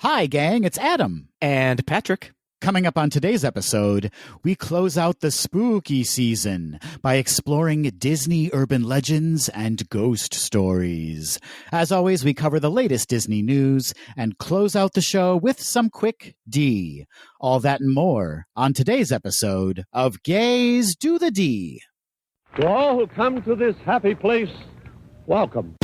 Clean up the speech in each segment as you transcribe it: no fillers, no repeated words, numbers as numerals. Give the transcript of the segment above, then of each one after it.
Hi, gang, it's Adam. And Patrick. Coming up on today's episode, we close out the spooky season by exploring Disney urban legends and ghost stories. As always, we cover the latest Disney news and close out the show with some quick D. All that and more on today's episode of Gays Do the D. To all who come to this happy place, welcome.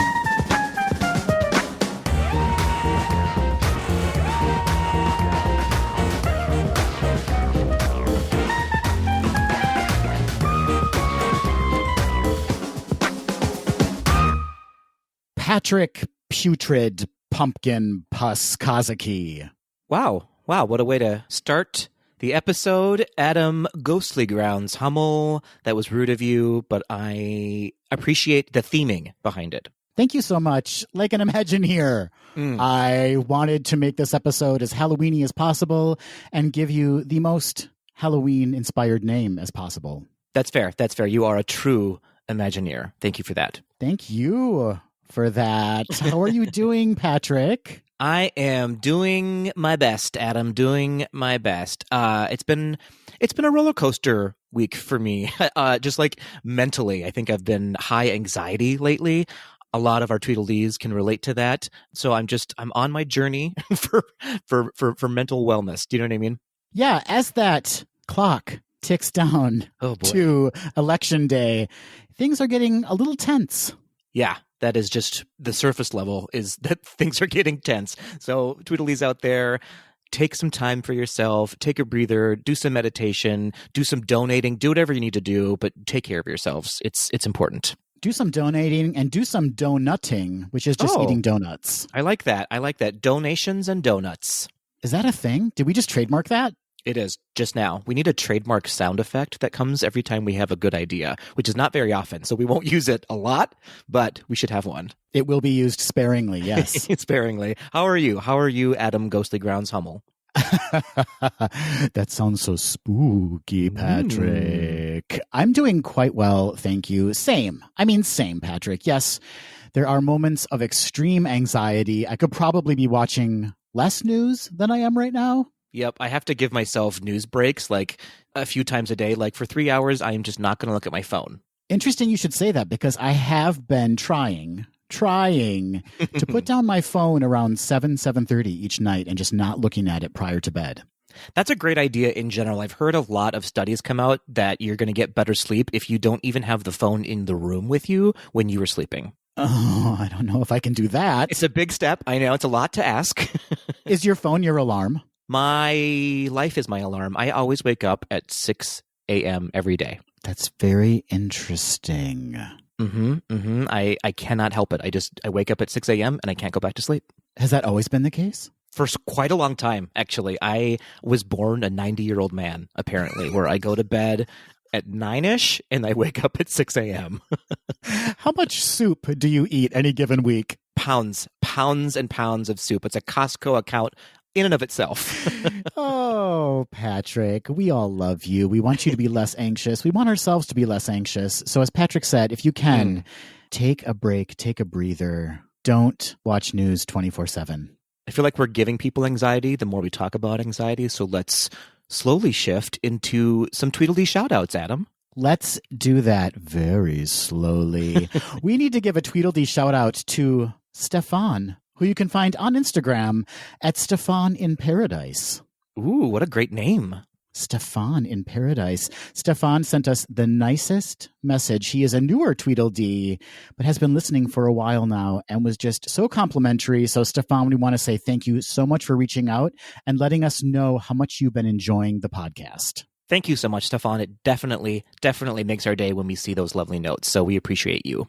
Patrick Putrid Pumpkin Pus Kazaki. Wow, what a way to start the episode. Adam, Ghostly Grounds Hummel. That was rude of you, but I appreciate the theming behind it. Thank you so much. Like an Imagineer. I wanted to make this episode as Halloween-y as possible and give you the most Halloween-inspired name as possible. That's fair. You are a true Imagineer. Thank you for that. Thank you for that. How are you doing, Patrick? I am doing my best, Adam. Doing my best. It's been a roller coaster week for me. Just like mentally, I think I've been high anxiety lately. A lot of our Tweedledees can relate to that. So I'm on my journey for mental wellness. Do you know what I mean? Yeah. As that clock ticks down to Election Day, things are getting a little tense. Yeah. That is just the surface level, is that things are getting tense. So Tweedledees out there, take some time for yourself, take a breather, do some meditation, do some donating, do whatever you need to do, but take care of yourselves. It's important. Do some donating and do some donutting, which is just eating donuts. I like that. Donations and donuts. Is that a thing? Did we just trademark that? It is, just now. We need a trademark sound effect that comes every time we have a good idea, which is not very often, so we won't use it a lot, but we should have one. It will be used sparingly, yes. Sparingly. How are you, Adam Ghostly Grounds Hummel? That sounds so spooky, Patrick. I'm doing quite well, thank you. Same, Patrick. Yes, there are moments of extreme anxiety. I could probably be watching less news than I am right now. Yep, I have to give myself news breaks like a few times a day. Like for 3 hours, I am just not going to look at my phone. Interesting you should say that, because I have been trying to put down my phone around 7:30 each night and just not looking at it prior to bed. That's a great idea in general. I've heard a lot of studies come out that you're going to get better sleep if you don't even have the phone in the room with you when you were sleeping. Oh, I don't know if I can do that. It's a big step. I know, it's a lot to ask. Is your phone your alarm? My life is my alarm. I always wake up at 6 a.m. every day. That's very interesting. I cannot help it. I wake up at 6 a.m. and I can't go back to sleep. Has that always been the case? For quite a long time, actually. I was born a 90-year-old man, apparently, where I go to bed at 9-ish and I wake up at 6 a.m. How much soup do you eat any given week? Pounds and pounds of soup. It's a Costco account in and of itself. Oh, Patrick, we all love you. We want you to be less anxious. We want ourselves to be less anxious. So as Patrick said, if you can, take a break, take a breather. Don't watch news 24/7. I feel like we're giving people anxiety the more we talk about anxiety. So let's slowly shift into some Tweedledee shout-outs, Adam. Let's do that very slowly. We need to give a Tweedledee shout-out to Stefan, who you can find on Instagram at Stefan in Paradise. Ooh, what a great name. Stefan in Paradise. Stefan sent us the nicest message. He is a newer Tweedledee, but has been listening for a while now and was just so complimentary. So, Stefan, we want to say thank you so much for reaching out and letting us know how much you've been enjoying the podcast. Thank you so much, Stefan. It definitely makes our day when we see those lovely notes. So we appreciate you.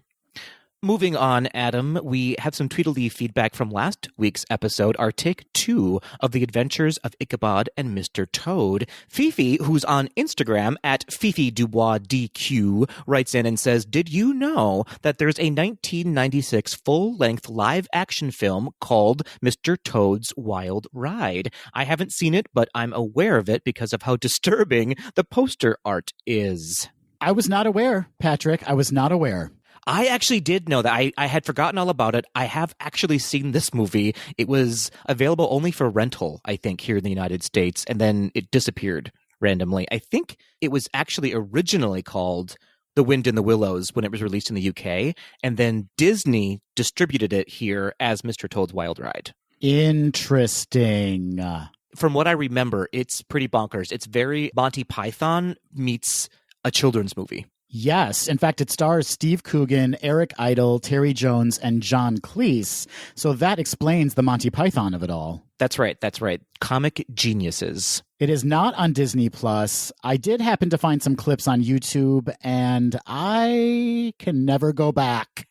Moving on, Adam, we have some Tweedledee feedback from last week's episode, our take 2 of the adventures of Ichabod and Mr. Toad. Fifi, who's on Instagram at Fifi Dubois DQ, writes in and says, did you know that there's a 1996 full-length live-action film called Mr. Toad's Wild Ride? I haven't seen it, but I'm aware of it because of how disturbing the poster art is. I was not aware, Patrick. I was not aware. I actually did know that. I had forgotten all about it. I have actually seen this movie. It was available only for rental, I think, here in the United States, and then it disappeared randomly. I think it was actually originally called The Wind in the Willows when it was released in the UK, and then Disney distributed it here as Mr. Toad's Wild Ride. Interesting. From what I remember, it's pretty bonkers. It's very Monty Python meets a children's movie. Yes. In fact, it stars Steve Coogan, Eric Idle, Terry Jones, and John Cleese. So that explains the Monty Python of it all. That's right. That's right. Comic geniuses. It is not on Disney Plus. I did happen to find some clips on YouTube, and I can never go back.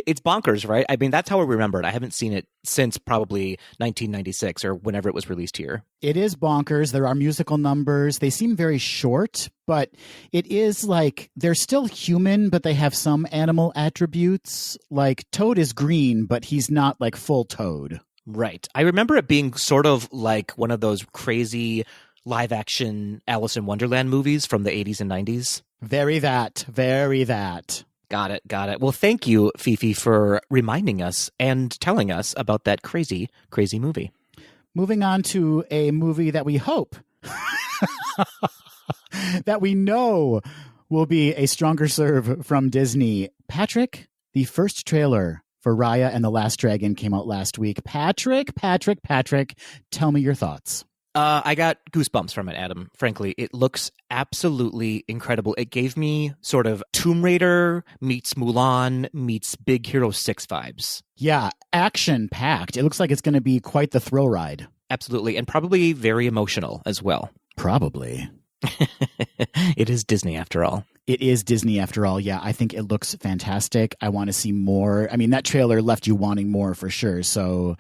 It's bonkers, right? I mean, that's how I remember it. I haven't seen it since probably 1996 or whenever it was released here. It is bonkers. There are musical numbers. They seem very short, but it is like they're still human, but they have some animal attributes. Like Toad is green, but he's not like full Toad. Right. I remember it being sort of like one of those crazy live action Alice in Wonderland movies from the 80s and 90s. Very that. Very that. Got it. Got it. Well, thank you, Fifi, for reminding us and telling us about that crazy, crazy movie. Moving on to a movie that we hope, that we know will be a stronger serve from Disney. Patrick, the first trailer for Raya and the Last Dragon came out last week. Patrick, tell me your thoughts. I got goosebumps from it, Adam. Frankly, it looks absolutely incredible. It gave me sort of Tomb Raider meets Mulan meets Big Hero 6 vibes. Yeah, action-packed. It looks like it's going to be quite the thrill ride. Absolutely, and probably very emotional as well. Probably. It is Disney after all. It is Disney after all. Yeah, I think it looks fantastic. I want to see more. I mean, that trailer left you wanting more for sure. So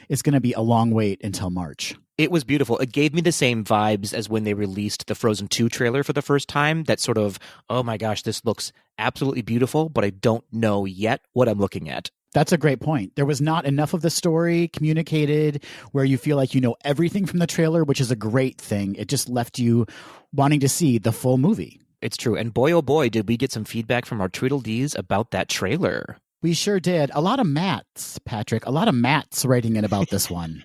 it's going to be a long wait until March. It was beautiful. It gave me the same vibes as when they released the Frozen 2 trailer for the first time. That sort of, oh my gosh, this looks absolutely beautiful, but I don't know yet what I'm looking at. That's a great point. There was not enough of the story communicated where you feel like you know everything from the trailer, which is a great thing. It just left you wanting to see the full movie. It's true. And boy, oh boy, did we get some feedback from our Tweedledees about that trailer. We sure did. A lot of Matts, Patrick. A lot of Matts writing in about this one.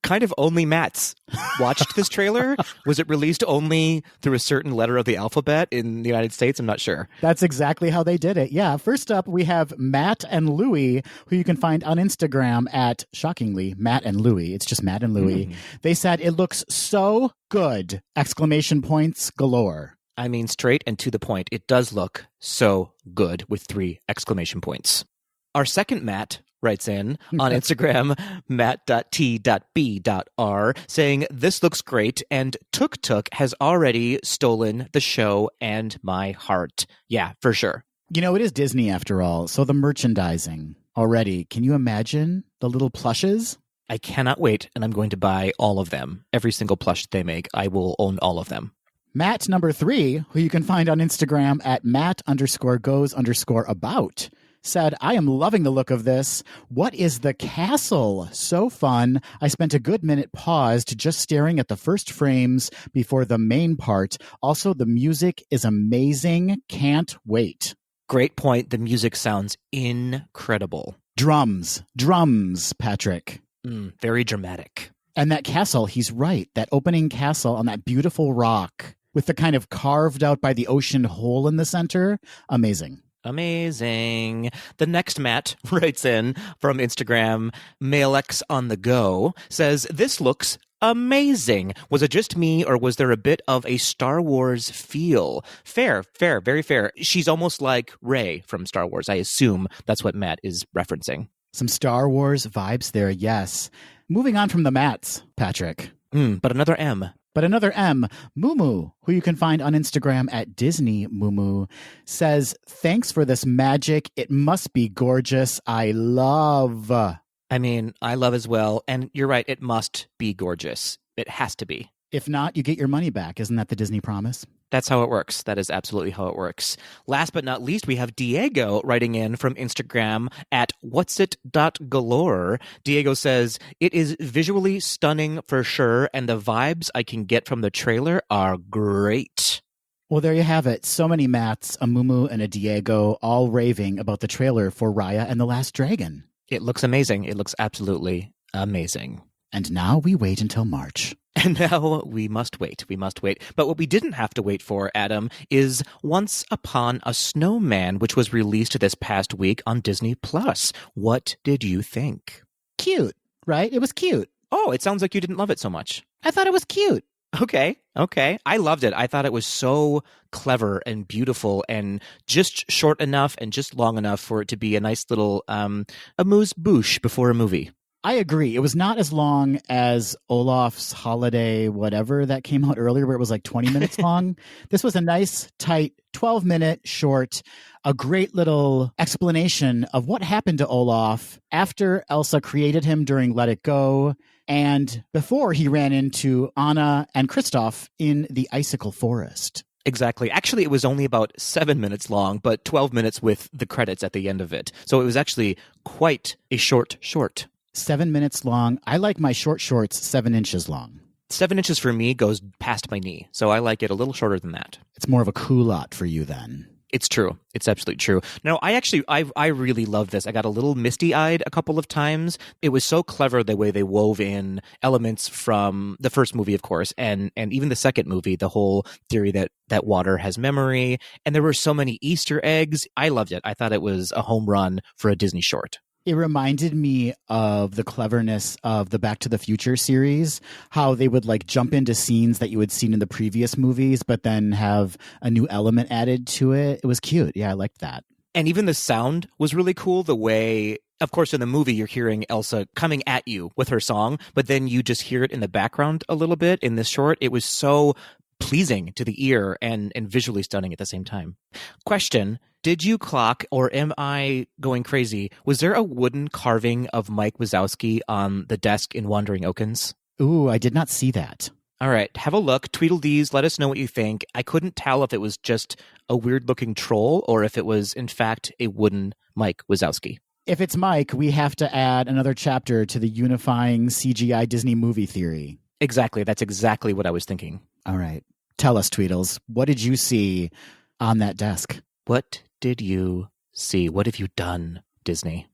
Kind of only Matts watched this trailer. Was it released only through a certain letter of the alphabet in the United States? I'm not sure. That's exactly how they did it. Yeah. First up, we have Matt and Louie, who you can find on Instagram at, shockingly, Matt and Louie. It's just Matt and Louie. They said, it looks so good! Exclamation points galore. I mean, straight and to the point. It does look so good with 3 exclamation points. Our second Matt writes in on Instagram, matt.t.b.r, saying, this looks great, and Tuk Tuk has already stolen the show and my heart. Yeah, for sure. You know, it is Disney after all, so the merchandising already. Can you imagine the little plushes? I cannot wait, and I'm going to buy all of them. Every single plush they make, I will own all of them. Matt number 3, who you can find on Instagram at Matt_goes_about, said, I am loving the look of this. What is the castle? So fun. I spent a good minute paused just staring at the first frames before the main part. Also, the music is amazing. Can't wait. Great point. The music sounds incredible. Drums, Patrick. Very dramatic. And that castle, he's right. That opening castle on that beautiful rock with the kind of carved out by the ocean hole in the center. Amazing. Amazing. The next Matt writes in from Instagram, MaleX on the go, says, this looks amazing. Was it just me, or was there a bit of a Star Wars feel? Fair, very fair. She's almost like Rey from Star Wars. I assume that's what Matt is referencing. Some Star Wars vibes there, yes. Moving on from the Matts, Patrick. But another M. Mumu, who you can find on Instagram at Disney Mumu, says, thanks for this magic. It must be gorgeous. I love. I mean, I love as well. And you're right. It must be gorgeous. It has to be. If not, you get your money back. Isn't that the Disney promise? That's how it works. That is absolutely how it works. Last but not least, we have Diego writing in from Instagram at whatsit.galore. Diego says, it is visually stunning for sure, and the vibes I can get from the trailer are great. Well, there you have it. So many Matts, a Mumu, and a Diego all raving about the trailer for Raya and the Last Dragon. It looks amazing. It looks absolutely amazing. And now we wait until March. And now we must wait. We must wait. But what we didn't have to wait for, Adam, is Once Upon a Snowman, which was released this past week on Disney+. What did you think? Cute, right? It was cute. Oh, it sounds like you didn't love it so much. I thought it was cute. Okay. I loved it. I thought it was so clever and beautiful and just short enough and just long enough for it to be a nice little amuse-bouche before a movie. I agree. It was not as long as Olaf's Holiday whatever that came out earlier where it was like 20 minutes long. This was a nice, tight, 12-minute short, a great little explanation of what happened to Olaf after Elsa created him during Let It Go and before he ran into Anna and Kristoff in the Icicle Forest. Exactly. Actually, it was only about 7 minutes long, but 12 minutes with the credits at the end of it. So it was actually quite a short. 7 minutes long. I like my shorts 7 inches long. 7 inches for me goes past my knee, so I like it a little shorter than that. It's more of a culotte for you then. It's true. It's absolutely true. No, I really love this. I got a little misty-eyed a couple of times. It was so clever the way they wove in elements from the first movie, of course, and even the second movie, the whole theory that water has memory. And there were so many Easter eggs. I loved it. I thought it was a home run for a Disney short. It reminded me of the cleverness of the Back to the Future series, how they would like jump into scenes that you had seen in the previous movies, but then have a new element added to it. It was cute. Yeah, I liked that. And even the sound was really cool. The way, of course, in the movie, you're hearing Elsa coming at you with her song, but then you just hear it in the background a little bit in this short. It was so pleasing to the ear and visually stunning at the same time. Question. Did you clock, or am I going crazy? Was there a wooden carving of Mike Wazowski on the desk in Wandering Oakens? Ooh, I did not see that. All right, have a look. Tweedledees, let us know what you think. I couldn't tell if it was just a weird-looking troll or if it was, in fact, a wooden Mike Wazowski. If it's Mike, we have to add another chapter to the unifying CGI Disney movie theory. Exactly. That's exactly what I was thinking. All right. Tell us, Tweedles, what did you see on that desk? What did you see? What have you done, Disney?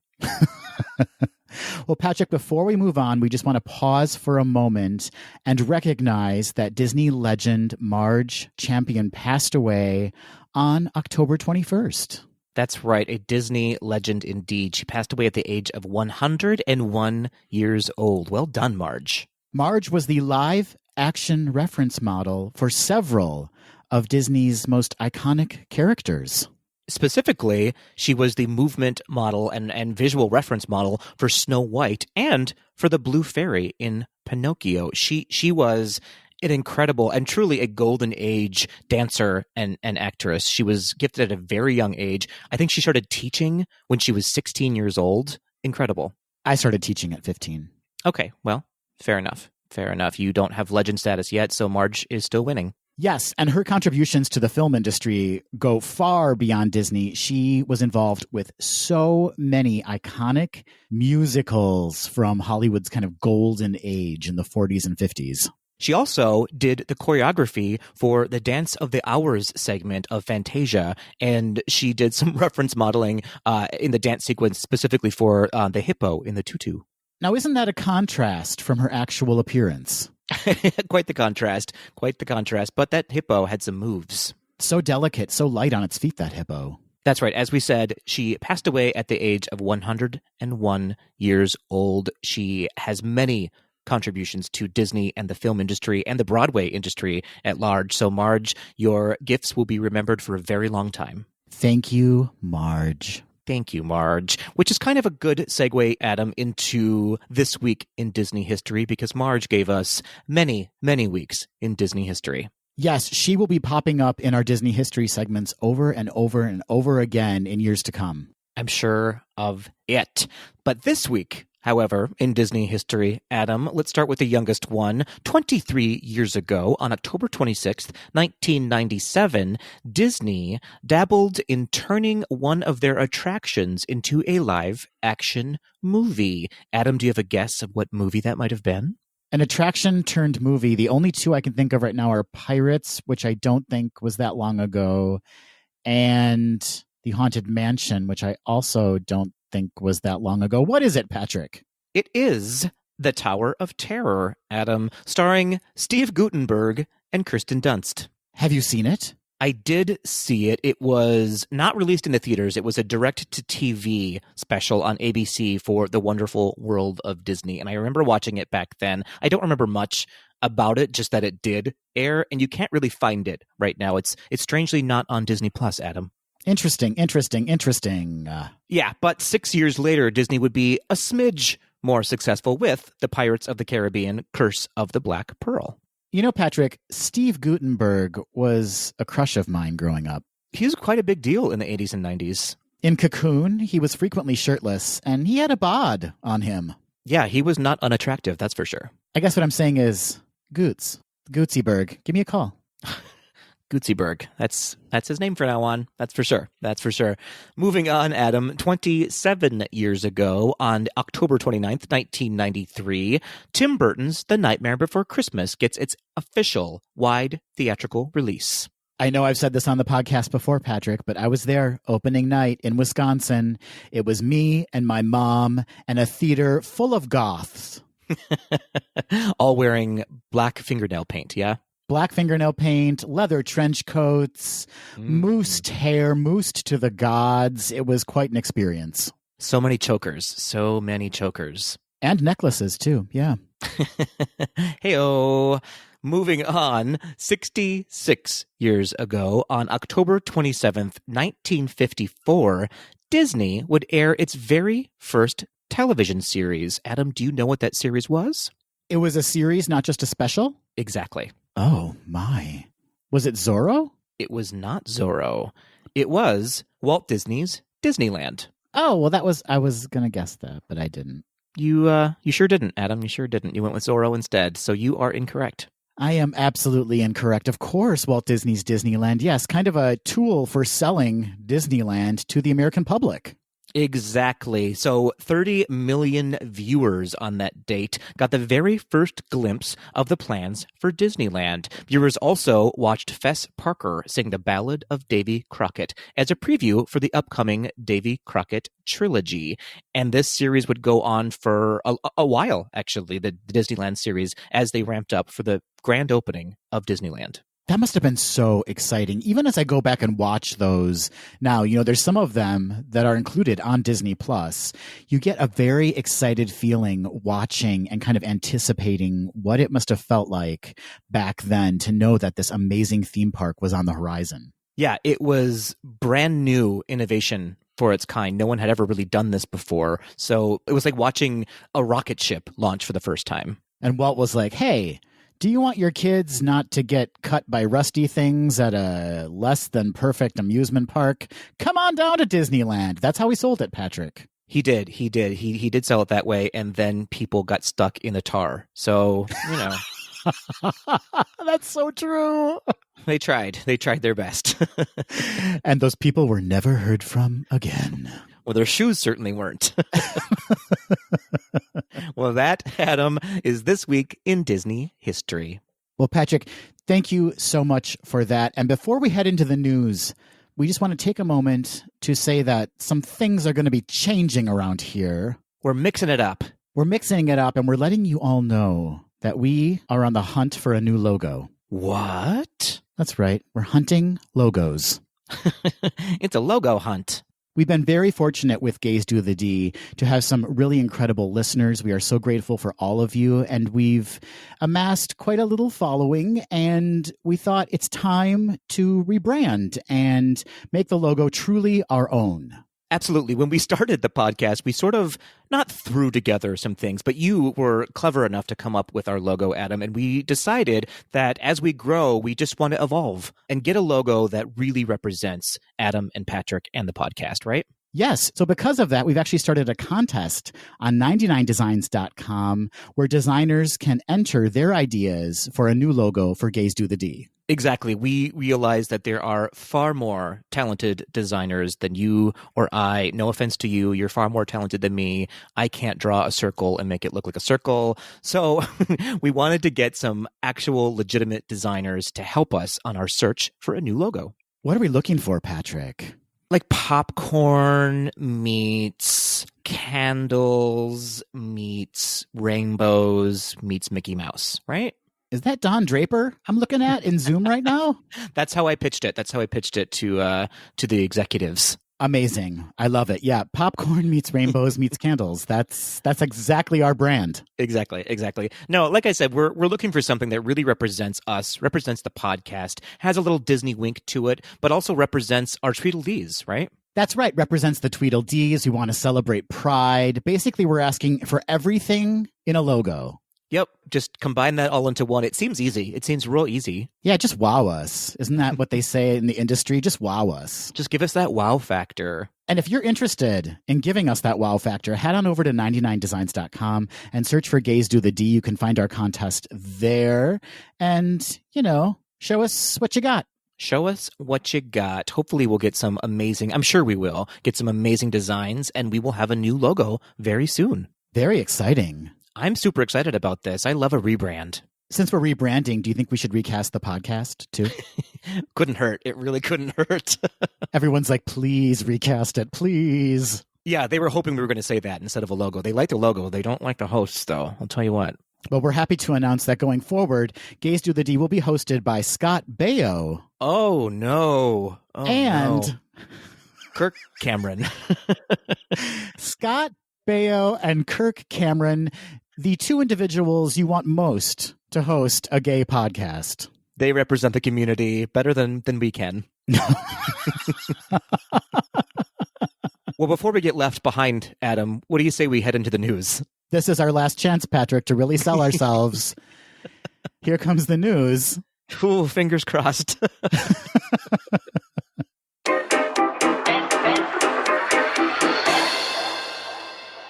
Well, Patrick, before we move on, we just want to pause for a moment and recognize that Disney legend Marge Champion passed away on October 21st. That's right, a Disney legend indeed. She passed away at the age of 101 years old. Well done, Marge. Marge was the live-action reference model for several of Disney's most iconic characters. Specifically, she was the movement model and visual reference model for Snow White and for the Blue Fairy in Pinocchio. She was an incredible and truly a golden age dancer and actress. She was gifted at a very young age. I think she started teaching when she was 16 years old. Incredible. I started teaching at 15. Okay, well, fair enough. You don't have legend status yet, so Marge is still winning. Yes, and her contributions to the film industry go far beyond Disney. She was involved with so many iconic musicals from Hollywood's kind of golden age in the 40s and 50s. She also did the choreography for the Dance of the Hours segment of Fantasia, and she did some reference modeling in the dance sequence specifically for the hippo in the tutu. Now, isn't that a contrast from her actual appearance? Quite the contrast. But that hippo had some moves. So delicate, so light on its feet, that hippo. That's right. As we said, she passed away at the age of 101 years old. She has many contributions to Disney and the film industry and the Broadway industry at large. So, Marge, your gifts will be remembered for a very long time. Thank you, Marge. Thank you, Marge. Which is kind of a good segue, Adam, into this week in Disney history, because Marge gave us many, many weeks in Disney history. Yes, she will be popping up in our Disney history segments over and over and over again in years to come. I'm sure of it. But this week, however, in Disney history, Adam, let's start with the youngest one. 23 years ago, on October 26th, 1997, Disney dabbled in turning one of their attractions into a live-action movie. Adam, do you have a guess of what movie that might have been? An attraction turned movie. The only two I can think of right now are Pirates, which I don't think was that long ago, and The Haunted Mansion, which I also don't think was that long ago. What is it, Patrick? It is The Tower of Terror, Adam, starring Steve Guttenberg and Kirsten Dunst. Have you seen it? I did see it. It was not released in the theaters. It was a direct-to-TV special on ABC for The Wonderful World of Disney. And I remember watching it back then. I don't remember much about it, just that it did air, and you can't really find it right now. It's strangely not on Disney Plus, Adam. Interesting. Yeah, but 6 years later, Disney would be a smidge more successful with The Pirates of the Caribbean, Curse of the Black Pearl. You know, Patrick, Steve Guttenberg was a crush of mine growing up. He was quite a big deal in the 80s and 90s. In Cocoon, he was frequently shirtless, and he had a bod on him. Yeah, he was not unattractive, that's for sure. I guess what I'm saying is, Gootsyberg, give me a call. Gootsyberg. That's his name from now on. That's for sure. Moving on, Adam. 27 years ago, on October 29th, 1993, Tim Burton's The Nightmare Before Christmas gets its official wide theatrical release. I know I've said this on the podcast before, Patrick, but I was there opening night in Wisconsin. It was me and my mom and a theater full of goths. All wearing black fingernail paint, yeah? Black fingernail paint, leather trench coats, moosed hair, moosed to the gods. It was quite an experience. So many chokers. And necklaces, too, yeah. Hey-oh. Moving on, 66 years ago, on October 27th, 1954, Disney would air its very first television series. Adam, do you know what that series was? It was a series, not just a special? Exactly. Oh, my. Was it Zorro? It was not Zorro. It was Walt Disney's Disneyland. Oh, well, I was going to guess that, but I didn't. You sure didn't, Adam. You sure didn't. You went with Zorro instead, so you are incorrect. I am absolutely incorrect. Of course, Walt Disney's Disneyland. Yes, kind of a tool for selling Disneyland to the American public. Exactly. So 30 million viewers on that date got the very first glimpse of the plans for Disneyland. Viewers also watched Fess Parker sing the Ballad of Davy Crockett as a preview for the upcoming Davy Crockett trilogy. And this series would go on for a while, actually, the Disneyland series, as they ramped up for the grand opening of Disneyland. That must have been so exciting. Even as I go back and watch those now, there's some of them that are included on Disney Plus. You get a very excited feeling watching and kind of anticipating what it must have felt like back then to know that this amazing theme park was on the horizon. Yeah, it was brand new innovation for its kind. No one had ever really done this before. So it was like watching a rocket ship launch for the first time. And Walt was like, hey, do you want your kids not to get cut by rusty things at a less than perfect amusement park? Come on down to Disneyland. That's how he sold it, Patrick. He did. He did sell it that way, and then people got stuck in the tar. So, That's so true. They tried their best. And those people were never heard from again. Well, their shoes certainly weren't. Well, that, Adam, is this week in Disney history. Well, Patrick, thank you so much for that. And before we head into the news, we just want to take a moment to say that some things are going to be changing around here. We're mixing it up. And we're letting you all know that we are on the hunt for a new logo. What? That's right. We're hunting logos. It's a logo hunt. We've been very fortunate with Gays Do the D to have some really incredible listeners. We are so grateful for all of you, and we've amassed quite a little following, and we thought it's time to rebrand and make the logo truly our own. Absolutely. When we started the podcast, we sort of not threw together some things, but you were clever enough to come up with our logo, Adam, and we decided that as we grow, we just want to evolve and get a logo that really represents Adam and Patrick and the podcast, right? Yes. So because of that, we've actually started a contest on 99designs.com where designers can enter their ideas for a new logo for Gays Do the D. Exactly. We realize that there are far more talented designers than you or I. No offense to you. You're far more talented than me. I can't draw a circle and make it look like a circle. So we wanted to get some actual legitimate designers to help us on our search for a new logo. What are we looking for, Patrick? Like popcorn meets candles meets rainbows meets Mickey Mouse, right? Is that Don Draper I'm looking at in Zoom right now? That's how I pitched it. That's how I pitched it to the executives. Amazing. I love it. Yeah, popcorn meets rainbows meets candles. That's exactly our brand. Exactly. No, like I said, we're looking for something that really represents us, represents the podcast, has a little Disney wink to it, but also represents our Tweedledees, right? That's right. Represents the Tweedledees. We want to celebrate Pride. Basically, we're asking for everything in a logo. Yep. Just combine that all into one. It seems easy. It seems real easy. Yeah, just wow us. Isn't that what they say in the industry? Just wow us. Just give us that wow factor. And if you're interested in giving us that wow factor, head on over to 99designs.com and search for Gays Do the D. You can find our contest there. And, show us what you got. Show us what you got. Hopefully we'll get some amazing, I'm sure we will, get some amazing designs, and we will have a new logo very soon. Very exciting. I'm super excited about this. I love a rebrand. Since we're rebranding, do you think we should recast the podcast too? Couldn't hurt. It really couldn't hurt. Everyone's like, please recast it, please. Yeah, they were hoping we were going to say that instead of a logo. They like the logo. They don't like the hosts, though. I'll tell you what. Well, we're happy to announce that going forward, Gays Do the D will be hosted by Scott Baio. Oh, no. And no. Kirk Cameron. Scott Baio and Kirk Cameron, the two individuals you want most to host a gay podcast. They represent the community better than we can. Well, before we get left behind, Adam, what do you say we head into the news? This is our last chance, Patrick, to really sell ourselves. Here comes the news. Ooh, fingers crossed.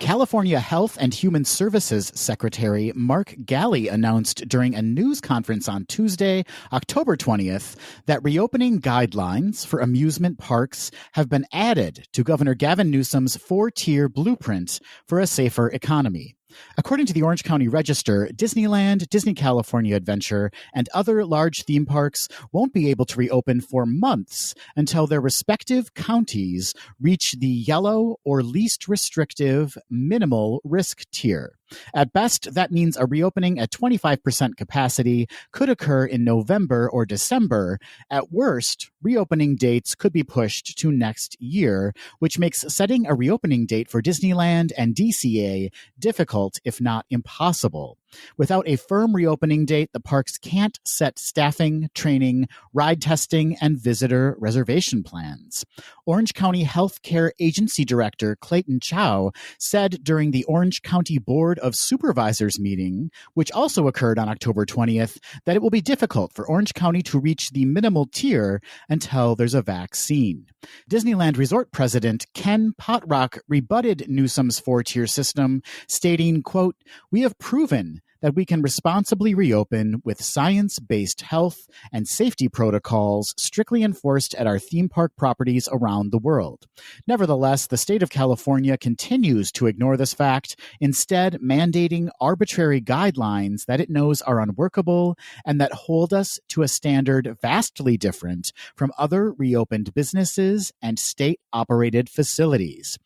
California Health and Human Services Secretary Mark Galley announced during a news conference on Tuesday, October 20th, that reopening guidelines for amusement parks have been added to Governor Gavin Newsom's 4-tier blueprint for a safer economy. According to the Orange County Register, Disneyland, Disney California Adventure, and other large theme parks won't be able to reopen for months until their respective counties reach the yellow or least restrictive minimal risk tier. At best, that means a reopening at 25% capacity could occur in November or December. At worst, reopening dates could be pushed to next year, which makes setting a reopening date for Disneyland and DCA difficult, if not impossible. Without a firm reopening date, the parks can't set staffing, training, ride testing, and visitor reservation plans. Orange County Healthcare Agency Director Clayton Chow said during the Orange County Board of Supervisors meeting, which also occurred on October 20th, that it will be difficult for Orange County to reach the minimal tier until there's a vaccine. Disneyland Resort President Ken Potrock rebutted Newsom's 4-tier system, stating, quote, "We have proven that we can responsibly reopen with science-based health and safety protocols strictly enforced at our theme park properties around the world. Nevertheless, the state of California continues to ignore this fact, instead mandating arbitrary guidelines that it knows are unworkable and that hold us to a standard vastly different from other reopened businesses and state-operated facilities."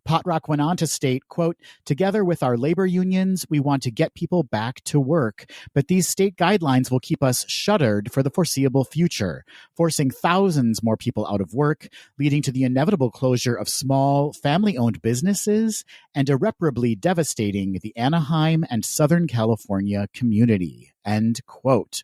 Potrock went on to state, quote, "Together with our labor unions, we want to get people back to work, but these state guidelines will keep us shuttered for the foreseeable future, forcing thousands more people out of work, leading to the inevitable closure of small, family-owned businesses, and irreparably devastating the Anaheim and Southern California community." End quote.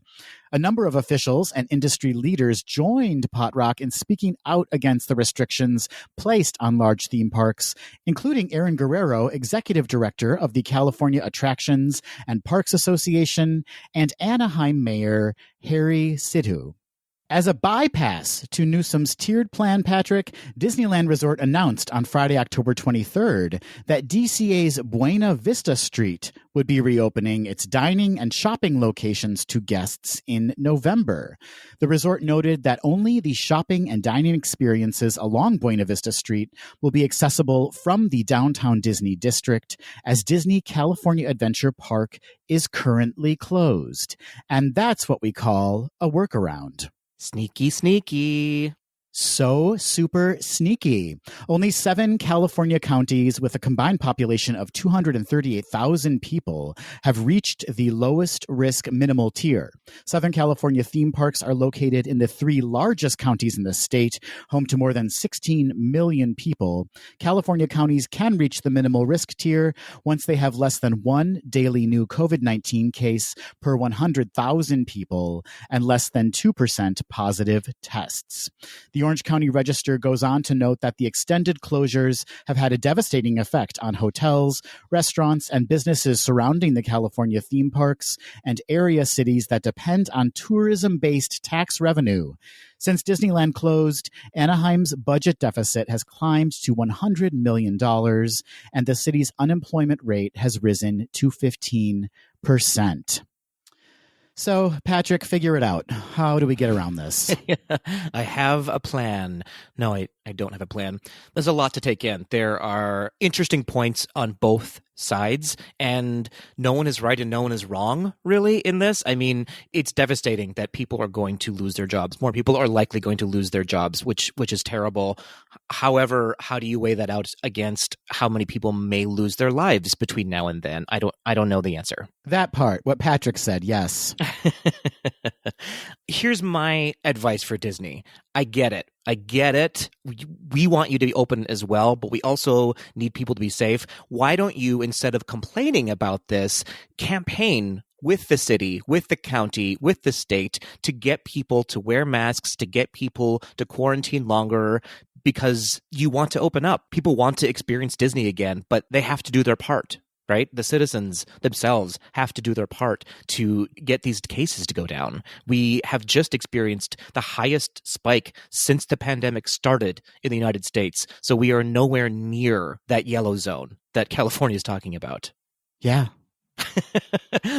A number of officials and industry leaders joined Potrock in speaking out against the restrictions placed on large theme parks, including Aaron Guerrero, executive director of the California Attractions and Parks Association, and Anaheim Mayor Harry Sidhu. As a bypass to Newsom's tiered plan, Patrick, Disneyland Resort announced on Friday, October 23rd, that DCA's Buena Vista Street would be reopening its dining and shopping locations to guests in November. The resort noted that only the shopping and dining experiences along Buena Vista Street will be accessible from the downtown Disney district, as Disney California Adventure Park is currently closed. And that's what we call a workaround. Sneaky, sneaky. So super sneaky. Only 7 California counties with a combined population of 238,000 people have reached the lowest risk minimal tier. Southern California theme parks are located in the 3 largest counties in the state, home to more than 16 million people. California counties can reach the minimal risk tier once they have less than 1 daily new COVID-19 case per 100,000 people and less than 2% positive tests. The Orange County Register goes on to note that the extended closures have had a devastating effect on hotels, restaurants, and businesses surrounding the California theme parks and area cities that depend on tourism-based tax revenue. Since Disneyland closed, Anaheim's budget deficit has climbed to $100 million, and the city's unemployment rate has risen to 15%. So, Patrick, figure it out. How do we get around this? I have a plan. No, I don't have a plan. There's a lot to take in. There are interesting points on both sides, and no one is right and no one is wrong, really, in this. I mean, it's devastating that people are going to lose their jobs. More people are likely going to lose their jobs, which is terrible. However, how do you weigh that out against how many people may lose their lives between now and then? I don't know the answer. That part, what Patrick said, yes. Here's my advice for Disney. I get it. We want you to be open as well, but we also need people to be safe. Why don't you, instead of complaining about this, campaign with the city, with the county, with the state to get people to wear masks, to get people to quarantine longer, because you want to open up. People want to experience Disney again, but they have to do their part. Right? The citizens themselves have to do their part to get these cases to go down. We have just experienced the highest spike since the pandemic started in the United States. So we are nowhere near that yellow zone that California is talking about. Yeah.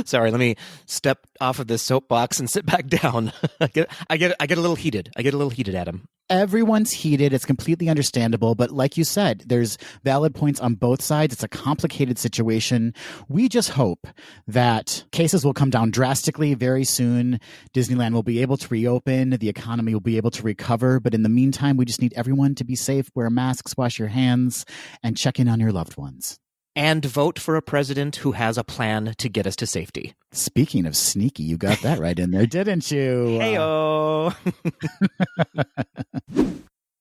Sorry, let me step off of this soapbox and sit back down. I get a little heated. Adam. Everyone's heated. It's completely understandable. But like you said, there's valid points on both sides. It's a complicated situation. We just hope that cases will come down drastically very soon. Disneyland will be able to reopen. The economy will be able to recover. But in the meantime, we just need everyone to be safe, wear masks, wash your hands, and check in on your loved ones. And vote for a president who has a plan to get us to safety. Speaking of sneaky, you got that right in there, didn't you? Hey-o.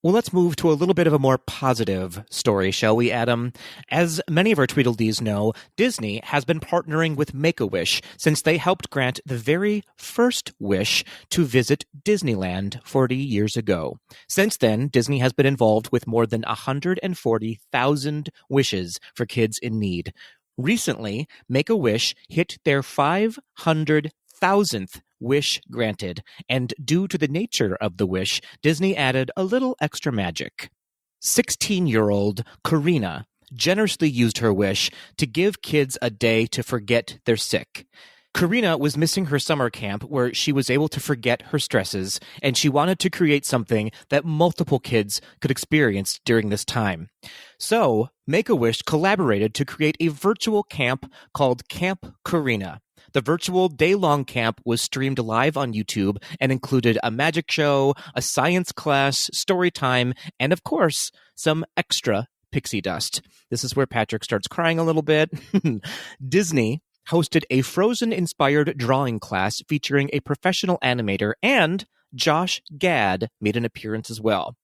Well, let's move to a little bit of a more positive story, shall we, Adam? As many of our Tweedledees know, Disney has been partnering with Make-A-Wish since they helped grant the very first wish to visit Disneyland 40 years ago. Since then, Disney has been involved with more than 140,000 wishes for kids in need. Recently, Make-A-Wish hit their 500,000th wish granted, and due to the nature of the wish, Disney added a little extra magic. 16-year-old Karina generously used her wish to give kids a day to forget they're sick. Karina was missing her summer camp where she was able to forget her stresses, and she wanted to create something that multiple kids could experience during this time. So, Make-A-Wish collaborated to create a virtual camp called Camp Karina. The virtual day-long camp was streamed live on YouTube and included a magic show, a science class, story time, and of course, some extra pixie dust. This is where Patrick starts crying a little bit. Disney hosted a Frozen-inspired drawing class featuring a professional animator, and Josh Gad made an appearance as well.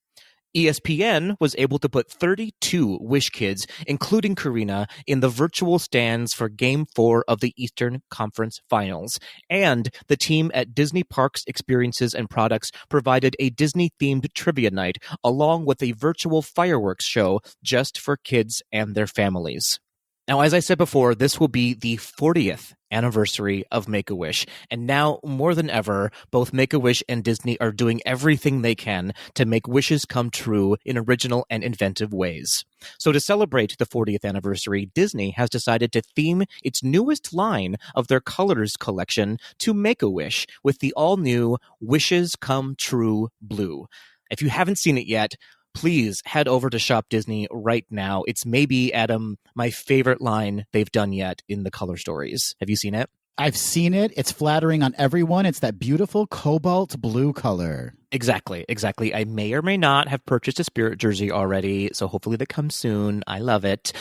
ESPN was able to put 32 Wish kids, including Karina, in the virtual stands for Game 4 of the Eastern Conference Finals. And the team at Disney Parks Experiences and Products provided a Disney-themed trivia night, along with a virtual fireworks show just for kids and their families. Now, as I said before, this will be the 40th anniversary of Make-A-Wish. And now, more than ever, both Make-A-Wish and Disney are doing everything they can to make wishes come true in original and inventive ways. So to celebrate the 40th anniversary, Disney has decided to theme its newest line of their Colors collection to Make-A-Wish with the all-new Wishes Come True Blue. If you haven't seen it yet, please head over to Shop Disney right now. It's maybe, Adam, my favorite line they've done yet in the color stories. Have you seen it? I've seen it. It's flattering on everyone. It's that beautiful cobalt blue color. Exactly. I may or may not have purchased a Spirit jersey already, so hopefully that comes soon. I love it.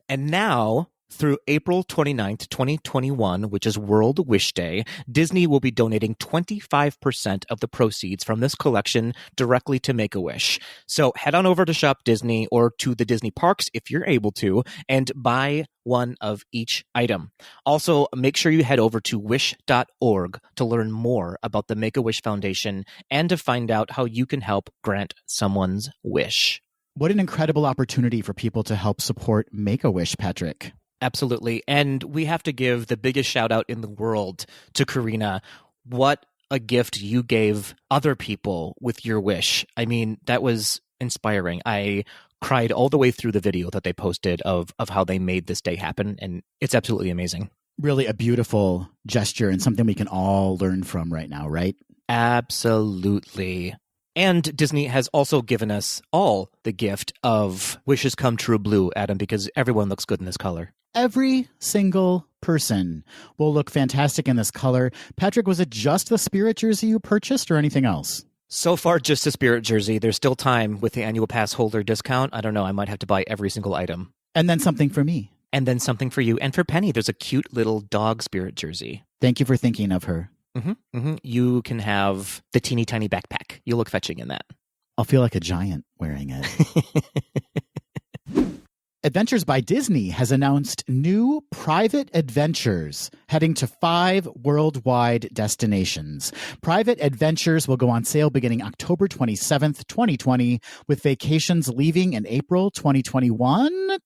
And now, through April 29th, 2021, which is World Wish Day, Disney will be donating 25% of the proceeds from this collection directly to Make-A-Wish. So head on over to Shop Disney or to the Disney parks if you're able to, and buy one of each item. Also, make sure you head over to wish.org to learn more about the Make-A-Wish Foundation and to find out how you can help grant someone's wish. What an incredible opportunity for people to help support Make-A-Wish, Patrick. Absolutely. And we have to give the biggest shout out in the world to Karina. What a gift you gave other people with your wish. I mean, that was inspiring. I cried all the way through the video that they posted of how they made this day happen. And it's absolutely amazing. Really a beautiful gesture and something we can all learn from right now, right? Absolutely. And Disney has also given us all the gift of Wishes Come True Blue, Adam, because everyone looks good in this color. Every single person will look fantastic in this color. Patrick, was it just the Spirit jersey you purchased or anything else? So far, just a Spirit jersey. There's still time with the annual pass holder discount. I don't know. I might have to buy every single item. And then something for me. And then something for you. And for Penny, there's a cute little dog Spirit jersey. Thank you for thinking of her. You can have the teeny tiny backpack. You look fetching in that. I'll feel like a giant wearing it. Adventures by Disney has announced new private adventures heading to 5 worldwide destinations. Private adventures will go on sale beginning October 27th, 2020, with vacations leaving in April 2021, ?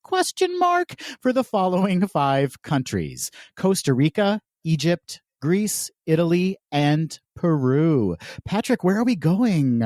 For the following 5 countries: Costa Rica, Egypt, Greece, Italy, and Peru. Patrick, where are we going?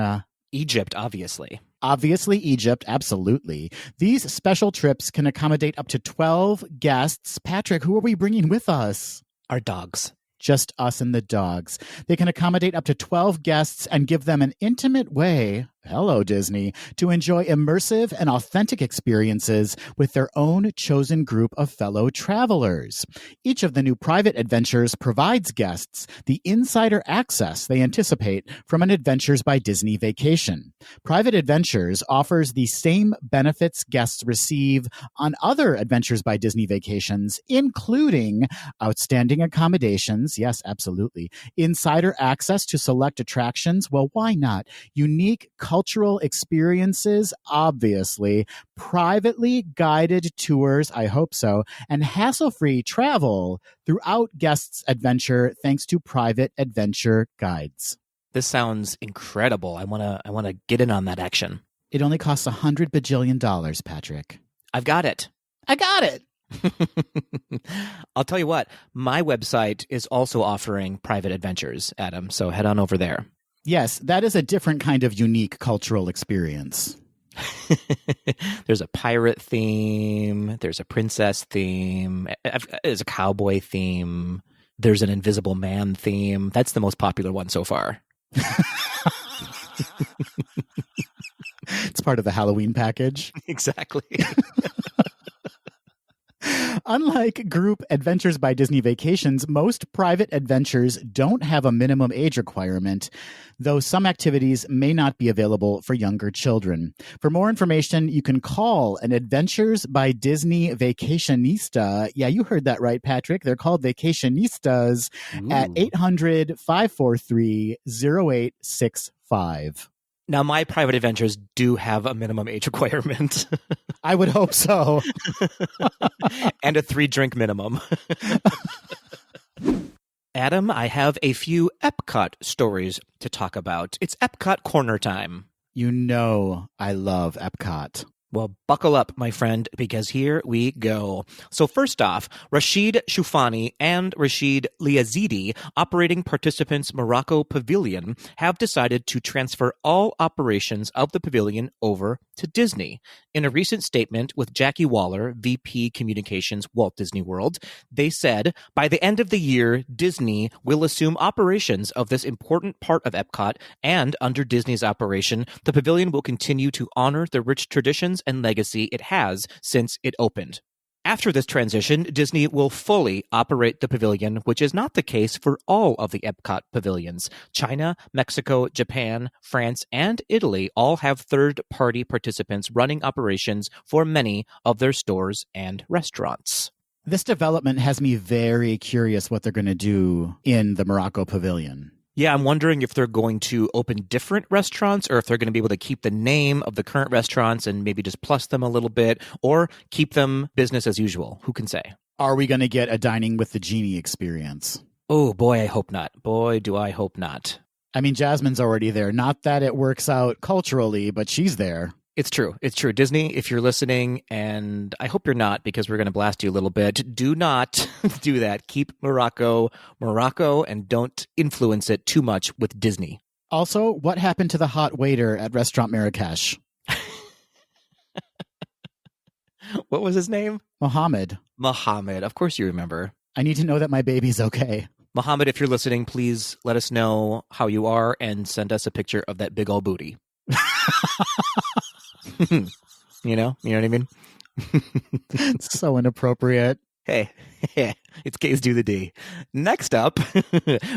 Egypt, obviously. Obviously, Egypt, absolutely. These special trips can accommodate up to 12 guests. Patrick, who are we bringing with us? Our dogs. Just us and the dogs. They can accommodate up to 12 guests and give them an intimate way, hello Disney, to enjoy immersive and authentic experiences with their own chosen group of fellow travelers. Each of the new private adventures provides guests the insider access they anticipate from an Adventures by Disney vacation. Private Adventures offers the same benefits guests receive on other Adventures by Disney vacations, including outstanding accommodations, yes, absolutely, insider access to select attractions, well, why not? Unique cultural experiences, obviously, privately guided tours, I hope so, and hassle-free travel throughout guests' adventure thanks to private adventure guides. This sounds incredible. I want to get in on that action. It only costs $100 bajillion, Patrick. I've got it. I got it. I'll tell you what, my website is also offering private adventures, Adam, so head on over there. Yes, that is a different kind of unique cultural experience. There's a pirate theme, there's a princess theme, there's a cowboy theme, there's an invisible man theme. That's the most popular one so far. It's part of the Halloween package. Exactly. Unlike group Adventures by Disney vacations, most private adventures don't have a minimum age requirement, though some activities may not be available for younger children. For more information, you can call an Adventures by Disney vacationista. Yeah, you heard that right, Patrick. They're called vacationistas at 800-543-0865. Now, my private adventures do have a minimum age requirement. I would hope so. And a 3-drink minimum. Adam, I have a few Epcot stories to talk about. It's Epcot corner time. You know I love Epcot. Well, buckle up, my friend, because here we go. So first off, Rashid Shufani and Rashid Liazidi, operating participants Morocco Pavilion, have decided to transfer all operations of the pavilion over to Disney. In a recent statement with Jackie Waller, VP Communications, Walt Disney World, they said, by the end of the year, Disney will assume operations of this important part of Epcot, and under Disney's operation, the pavilion will continue to honor the rich traditions and legacy it has since it opened. After this transition, Disney will fully operate the pavilion, which is not the case for all of the Epcot pavilions. China, Mexico, Japan, France, and Italy all have third-party participants running operations for many of their stores and restaurants. This development has me very curious what they're going to do in the Morocco Pavilion. Yeah, I'm wondering if they're going to open different restaurants or if they're going to be able to keep the name of the current restaurants and maybe just plus them a little bit or keep them business as usual. Who can say? Are we going to get a Dining with the Genie experience? Oh, boy, I hope not. Boy, do I hope not. I mean, Jasmine's already there. Not that it works out culturally, but she's there. It's true. It's true. Disney, if you're listening, and I hope you're not because we're going to blast you a little bit, do not do that. Keep Morocco, and don't influence it too much with Disney. Also, what happened to the hot waiter at Restaurant Marrakesh? What was his name? Mohammed. Of course you remember. I need to know that my baby's okay. Mohammed, if you're listening, please let us know how you are and send us a picture of that big old booty. You know what I mean? So inappropriate. Hey, it's K's Do the D. Next up,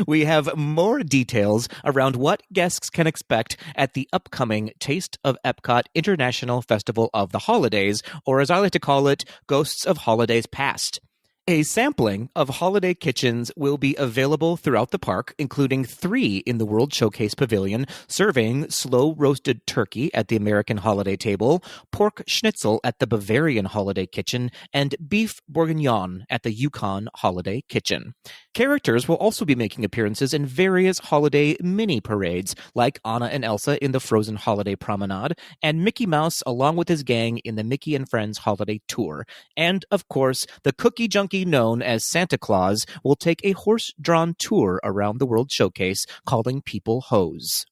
we have more details around what guests can expect at the upcoming Taste of Epcot International Festival of the Holidays, or as I like to call it, Ghosts of Holidays Past. A sampling of holiday kitchens will be available throughout the park, including 3 in the World Showcase Pavilion, serving slow-roasted turkey at the American Holiday Table, pork schnitzel at the Bavarian Holiday Kitchen, and beef bourguignon at the Yukon Holiday Kitchen. Characters will also be making appearances in various holiday mini-parades, like Anna and Elsa in the Frozen Holiday Promenade, and Mickey Mouse along with his gang in the Mickey and Friends Holiday Tour. And, of course, the cookie junkie known as Santa Claus will take a horse-drawn tour around the World Showcase, calling people hoes.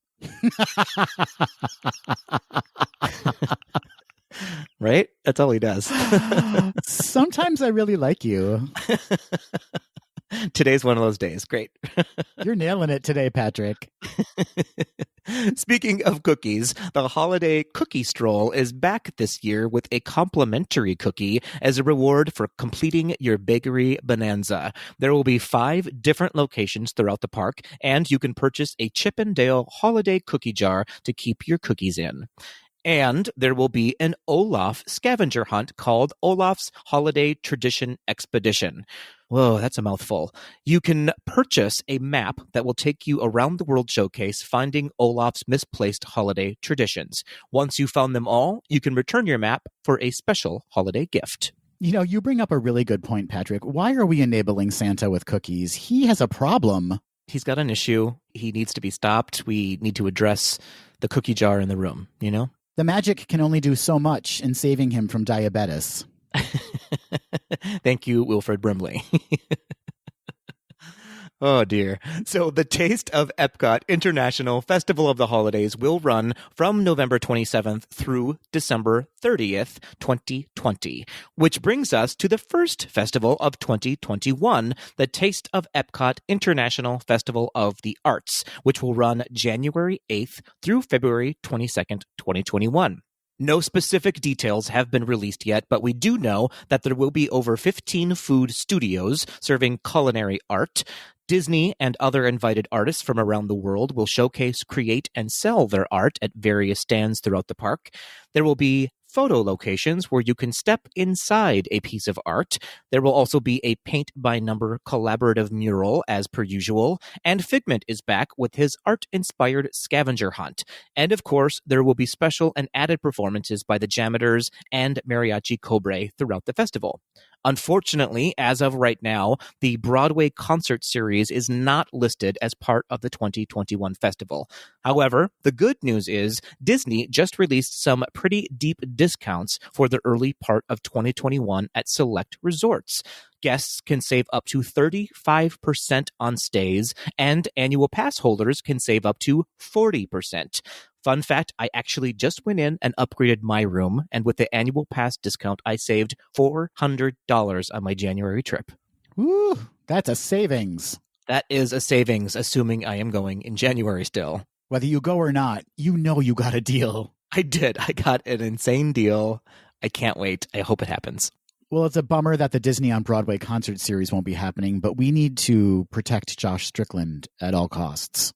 Right? That's all he does. Sometimes I really like you. Today's one of those days. Great. You're nailing it today, Patrick. Speaking of cookies, the holiday cookie stroll is back this year with a complimentary cookie as a reward for completing your bakery bonanza. There will be 5 different locations throughout the park, and you can purchase a Chip 'n Dale holiday cookie jar to keep your cookies in. And there will be an Olaf scavenger hunt called Olaf's Holiday Tradition Expedition. Whoa, that's a mouthful. You can purchase a map that will take you around the World Showcase, finding Olaf's misplaced holiday traditions. Once you've found them all, you can return your map for a special holiday gift. You know, you bring up a really good point, Patrick. Why are we enabling Santa with cookies? He has a problem. He's got an issue. He needs to be stopped. We need to address the cookie jar in the room, you know? The magic can only do so much in saving him from diabetes. Thank you, Wilfred Brimley. Oh, dear. So the Taste of Epcot International Festival of the Holidays will run from November 27th through December 30th, 2020, which brings us to the first festival of 2021, the Taste of Epcot International Festival of the Arts, which will run January 8th through February 22nd, 2021. No specific details have been released yet, but we do know that there will be over 15 food studios serving culinary art. Disney and other invited artists from around the world will showcase, create, and sell their art at various stands throughout the park. There will be photo locations where you can step inside a piece of art. There will also be a paint-by-number collaborative mural, as per usual, and Figment is back with his art-inspired scavenger hunt. And of course, there will be special and added performances by the Jammers and Mariachi Cobre throughout the festival. Unfortunately, as of right now, the Broadway concert series is not listed as part of the 2021 festival. However, the good news is Disney just released some pretty deep discounts for the early part of 2021 at select resorts. Guests can save up to 35% on stays, and annual pass holders can save up to 40%. Fun fact, I actually just went in and upgraded my room, and with the annual pass discount, I saved $400 on my January trip. Woo, that's a savings. That is a savings, assuming I am going in January still. Whether you go or not, you know you got a deal. I did. I got an insane deal. I can't wait. I hope it happens. Well, it's a bummer that the Disney on Broadway concert series won't be happening, but we need to protect Josh Strickland at all costs.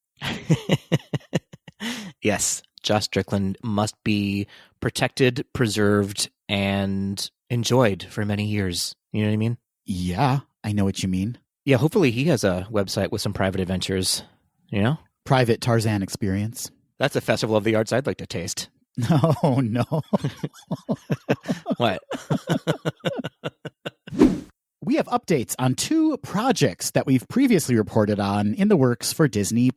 Yes, Josh Strickland must be protected, preserved, and enjoyed for many years. You know what I mean? Yeah, I know what you mean. Yeah, hopefully he has a website with some private adventures, you know? Private Tarzan experience. That's a festival of the arts I'd like to taste. Oh, no. What? We have updates on 2 projects that we've previously reported on in the works for Disney+.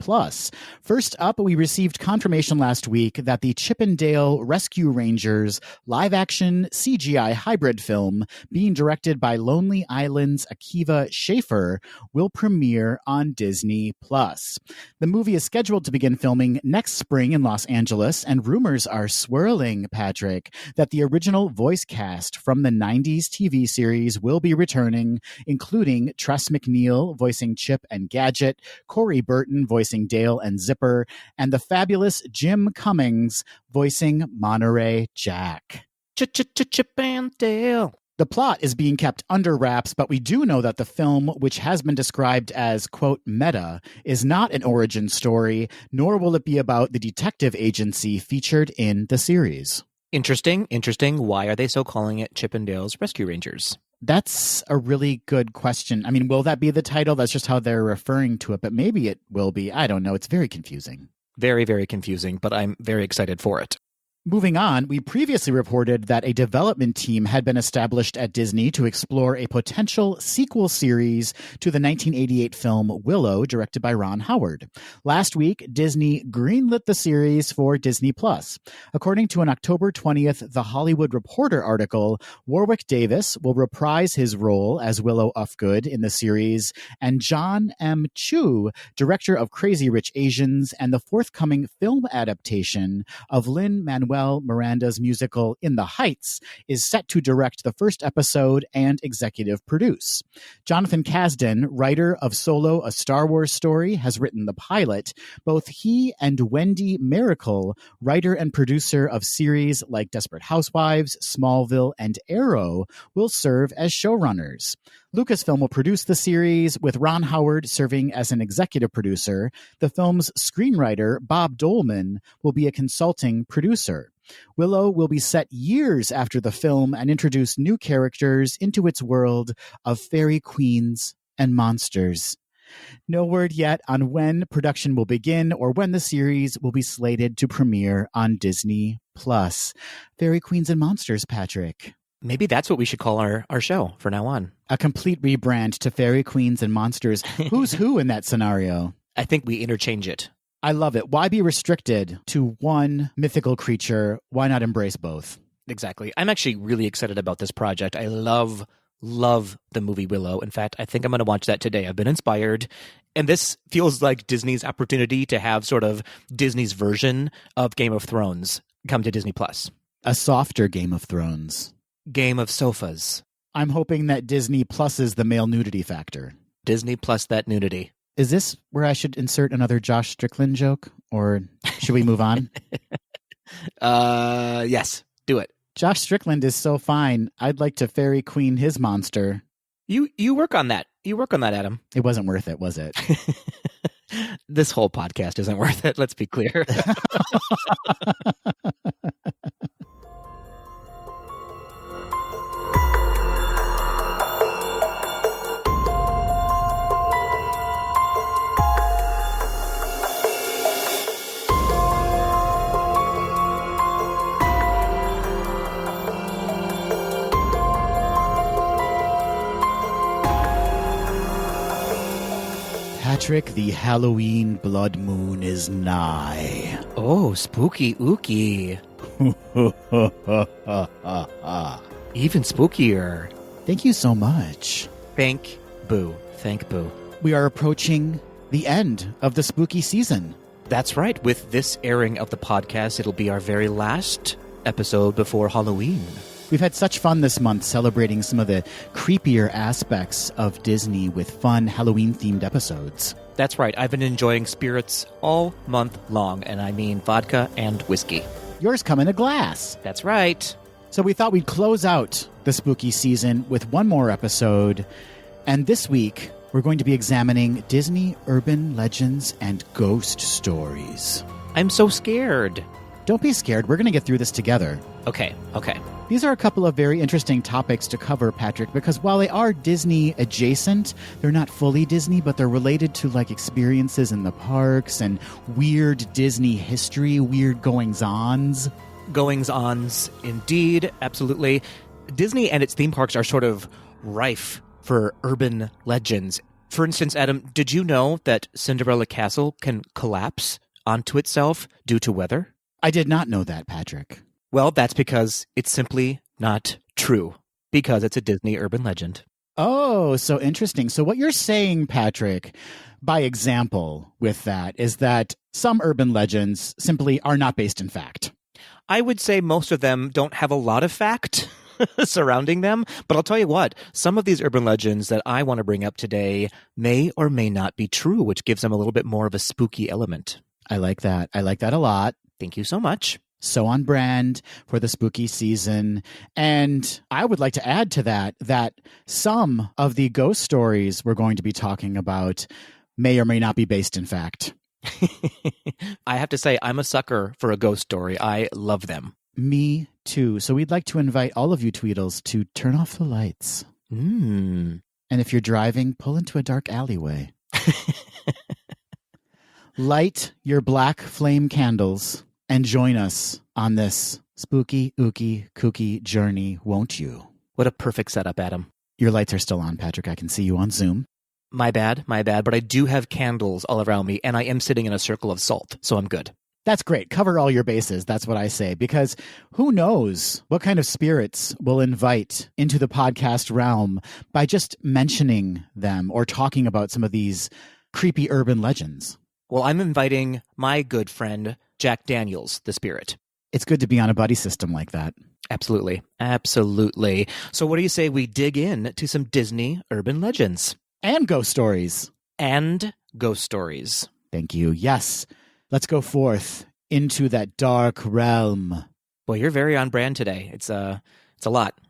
First up, we received confirmation last week that the Chip 'n Dale Rescue Rangers live-action CGI hybrid film being directed by Lonely Island's Akiva Schaffer will premiere on Disney+. The movie is scheduled to begin filming next spring in Los Angeles, and rumors are swirling, Patrick, that the original voice cast from the 90s TV series will be returning, including Tress MacNeille voicing Chip and Gadget, Corey Burton voicing Dale and Zipper, and the fabulous Jim Cummings voicing Monterey Jack. Chip and Dale. The plot is being kept under wraps, but we do know that the film, which has been described as, quote, meta, is not an origin story, nor will it be about the detective agency featured in the series. Interesting. Why are they so calling it Chip 'n Dale's Rescue Rangers? That's a really good question. I mean, will that be the title? That's just how they're referring to it, but maybe it will be. I don't know. It's very confusing. Very, very confusing, but I'm very excited for it. Moving on, we previously reported that a development team had been established at Disney to explore a potential sequel series to the 1988 film Willow, directed by Ron Howard. Last week, Disney greenlit the series for Disney+. According to an October 20th The Hollywood Reporter article, Warwick Davis will reprise his role as Willow Ufgood in the series, and John M. Chu, director of Crazy Rich Asians and the forthcoming film adaptation of Lin-Manuel Miranda's musical In the Heights, is set to direct the first episode and executive produce. Jonathan Kasdan, writer of Solo, A Star Wars Story, has written the pilot. Both he and Wendy Miracle, writer and producer of series like Desperate Housewives, Smallville, and Arrow, will serve as showrunners. Lucasfilm will produce the series, with Ron Howard serving as an executive producer. The film's screenwriter, Bob Dolman, will be a consulting producer. Willow will be set years after the film and introduce new characters into its world of fairy queens and monsters. No word yet on when production will begin or when the series will be slated to premiere on Disney+. Fairy Queens and Monsters, Patrick. Maybe that's what we should call our show from now on. A complete rebrand to Fairy Queens and Monsters. Who's who in that scenario? I think we interchange it. I love it. Why be restricted to one mythical creature? Why not embrace both? Exactly. I'm actually really excited about this project. I love the movie Willow. In fact, I think I'm going to watch that today. I've been inspired. And this feels like Disney's opportunity to have sort of Disney's version of Game of Thrones come to Disney+. A softer Game of Thrones. Game of sofas. I'm hoping that Disney pluses the male nudity factor. Disney plus that nudity. Is this where I should insert another Josh Strickland joke? Or should we move on? Yes, do it. Josh Strickland is so fine. I'd like to fairy queen his monster. You work on that. You work on that, Adam. It wasn't worth it, was it? This whole podcast isn't worth it. Let's be clear. Patrick, the Halloween blood moon is nigh. Oh, spooky ooky. Even spookier. Thank you so much. Thank boo. Thank boo. We are approaching the end of the spooky season. That's right. With this airing of the podcast, it'll be our very last episode before Halloween. We've had such fun this month celebrating some of the creepier aspects of Disney with fun Halloween-themed episodes. That's right. I've been enjoying spirits all month long, and I mean vodka and whiskey. Yours come in a glass. That's right. So we thought we'd close out the spooky season with one more episode. And this week, we're going to be examining Disney urban legends and ghost stories. I'm so scared. Don't be scared. We're going to get through this together. Okay. These are a couple of very interesting topics to cover, Patrick, because while they are Disney adjacent, they're not fully Disney, but they're related to like experiences in the parks and weird Disney history, weird goings-ons. Goings-ons, indeed. Absolutely. Disney and its theme parks are sort of rife for urban legends. For instance, Adam, did you know that Cinderella Castle can collapse onto itself due to weather? I did not know that, Patrick. Well, that's because it's simply not true, because it's a Disney urban legend. Oh, so interesting. So what you're saying, Patrick, by example with that, is that some urban legends simply are not based in fact. I would say most of them don't have a lot of fact surrounding them, but I'll tell you what, some of these urban legends that I want to bring up today may or may not be true, which gives them a little bit more of a spooky element. I like that. I like that a lot. Thank you so much. So on brand for the spooky season. And I would like to add to that some of the ghost stories we're going to be talking about may or may not be based in fact. I have to say, I'm a sucker for a ghost story. I love them. Me too. So we'd like to invite all of you Tweedles to turn off the lights. And if you're driving, pull into a dark alleyway. Light your black flame candles and join us on this spooky, ooky, kooky journey, won't you? What a perfect setup, Adam. Your lights are still on, Patrick. I can see you on Zoom. My bad, but I do have candles all around me, and I am sitting in a circle of salt, so I'm good. That's great. Cover all your bases. That's what I say, because who knows what kind of spirits we'll invite into the podcast realm by just mentioning them or talking about some of these creepy urban legends. Well, I'm inviting my good friend, Jack Daniels, the spirit. It's good to be on a buddy system like that. Absolutely. So what do you say we dig in to some Disney urban legends? And ghost stories. Thank you. Yes. Let's go forth into that dark realm. Boy, you're very on brand today. It's a lot.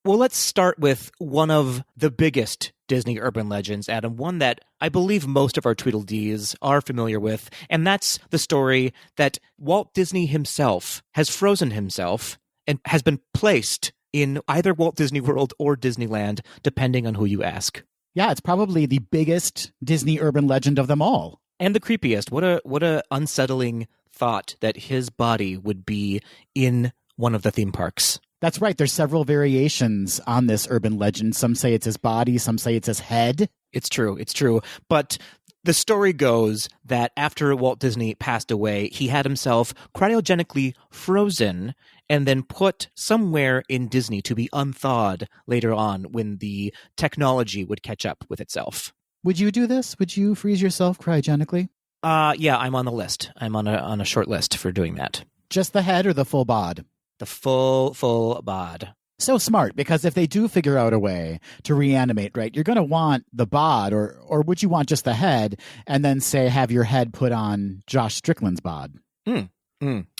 Well, let's start with one of the biggest Disney urban legends, Adam, one that I believe most of our Tweedledees are familiar with, and that's the story that Walt Disney himself has frozen himself and has been placed in either Walt Disney World or Disneyland, depending on who you ask. Yeah, it's probably the biggest Disney urban legend of them all. And the creepiest. What a unsettling thought that his body would be in one of the theme parks. That's right. There's several variations on this urban legend. Some say it's his body. Some say it's his head. It's true. But the story goes that after Walt Disney passed away, he had himself cryogenically frozen and then put somewhere in Disney to be unthawed later on when the technology would catch up with itself. Would you do this? Would you freeze yourself cryogenically? Yeah, I'm on the list. I'm on a short list for doing that. Just the head or the full bod? The full bod. So smart, because if they do figure out a way to reanimate, right, you're going to want the bod, or would you want just the head, and then say have your head put on Josh Strickland's bod?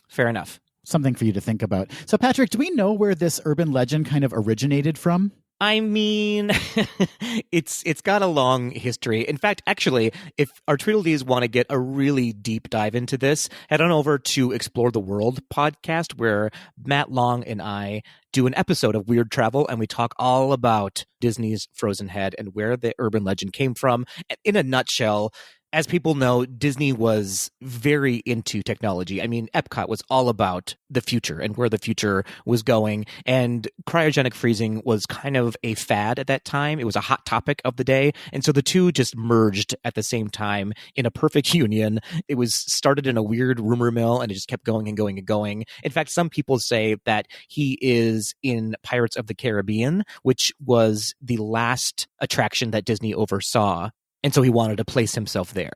Fair enough. Something for you to think about. So, Patrick, do we know where this urban legend kind of originated from? I mean, it's got a long history. In fact, actually, if our Tweedledees want to get a really deep dive into this, head on over to Explore the World podcast, where Matt Long and I do an episode of Weird Travel, and we talk all about Disney's Frozen Head and where the urban legend came from. In a nutshell, As people know, Disney was very into technology. I mean, Epcot was all about the future and where the future was going. And cryogenic freezing was kind of a fad at that time. It was a hot topic of the day. And so the two just merged at the same time in a perfect union. It was started in a weird rumor mill and it just kept going and going and going. In fact, some people say that he is in Pirates of the Caribbean, which was the last attraction that Disney oversaw. And so he wanted to place himself there.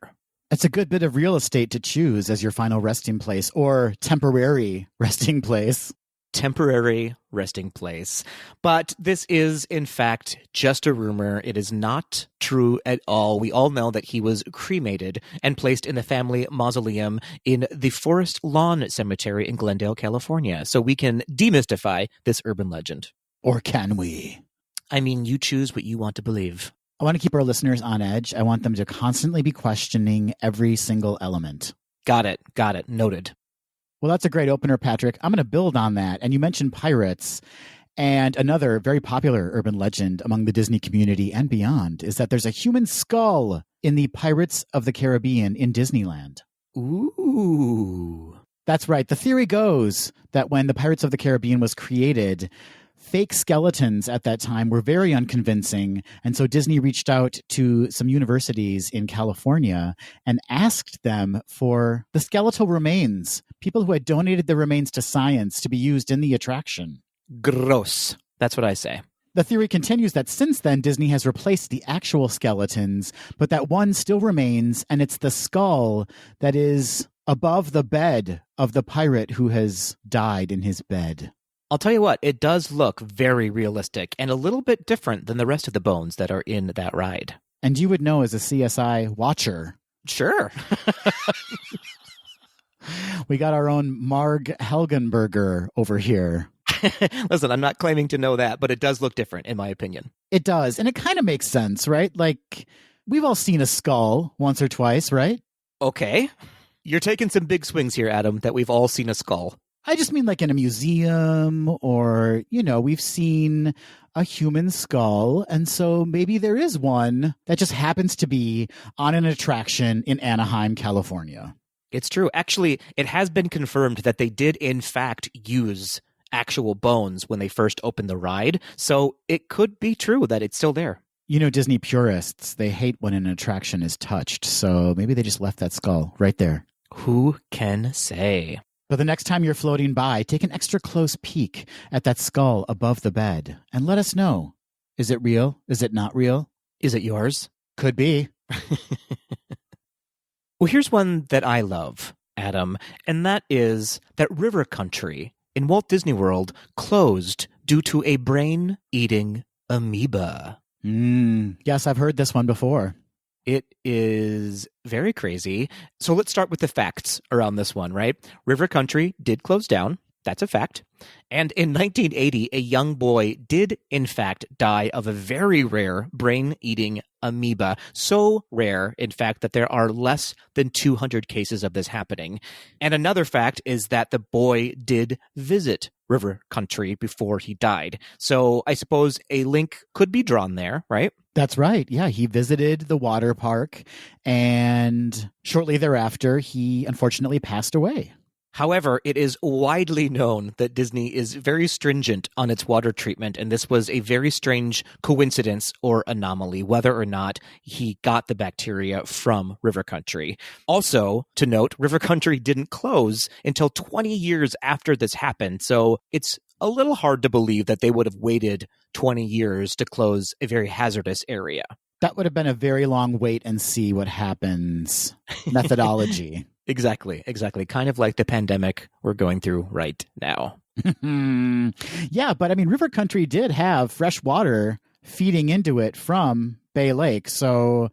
It's a good bit of real estate to choose as your final resting place or temporary resting place. Temporary resting place. But this is, in fact, just a rumor. It is not true at all. We all know that he was cremated and placed in the family mausoleum in the Forest Lawn Cemetery in Glendale, California. So we can demystify this urban legend. Or can we? I mean, you choose what you want to believe. I want to keep our listeners on edge. I want them to constantly be questioning every single element. Got it. Noted. Well, that's a great opener, Patrick. I'm going to build on that. And you mentioned pirates. And another very popular urban legend among the Disney community and beyond is that there's a human skull in the Pirates of the Caribbean in Disneyland. Ooh. That's right. The theory goes that when the Pirates of the Caribbean was created, fake skeletons at that time were very unconvincing. And so Disney reached out to some universities in California and asked them for the skeletal remains, people who had donated the remains to science to be used in the attraction. Gross. That's what I say. The theory continues that since then, Disney has replaced the actual skeletons, but that one still remains, and it's the skull that is above the bed of the pirate who has died in his bed. I'll tell you what, it does look very realistic and a little bit different than the rest of the bones that are in that ride. And you would know as a CSI watcher. Sure. We got our own Marg Helgenberger over here. Listen, I'm not claiming to know that, but it does look different, in my opinion. It does. And it kind of makes sense, right? Like, we've all seen a skull once or twice, right? Okay. You're taking some big swings here, Adam, that we've all seen a skull. I just mean like in a museum or, we've seen a human skull. And so maybe there is one that just happens to be on an attraction in Anaheim, California. It's true. Actually, it has been confirmed that they did, in fact, use actual bones when they first opened the ride. So it could be true that it's still there. Disney purists, they hate when an attraction is touched. So maybe they just left that skull right there. Who can say? But the next time you're floating by, take an extra close peek at that skull above the bed and let us know. Is it real? Is it not real? Is it yours? Could be. Well, here's one that I love, Adam, and that is that River Country in Walt Disney World closed due to a brain-eating amoeba. Yes, I've heard this one before. It is very crazy. So let's start with the facts around this one, right? River Country did close down. That's a fact. And in 1980, a young boy did, in fact, die of a very rare brain-eating amoeba. So rare, in fact, that there are less than 200 cases of this happening. And another fact is that the boy did visit River Country before he died. So I suppose a link could be drawn there, right? That's right. Yeah, he visited the water park, and shortly thereafter, he unfortunately passed away. However, it is widely known that Disney is very stringent on its water treatment, and this was a very strange coincidence or anomaly, whether or not he got the bacteria from River Country. Also, to note, River Country didn't close until 20 years after this happened, so it's a little hard to believe that they would have waited 20 years to close a very hazardous area. That would have been a very long wait and see what happens methodology. Exactly. Kind of like the pandemic we're going through right now. Yeah, but I mean, River Country did have fresh water feeding into it from Bay Lake. So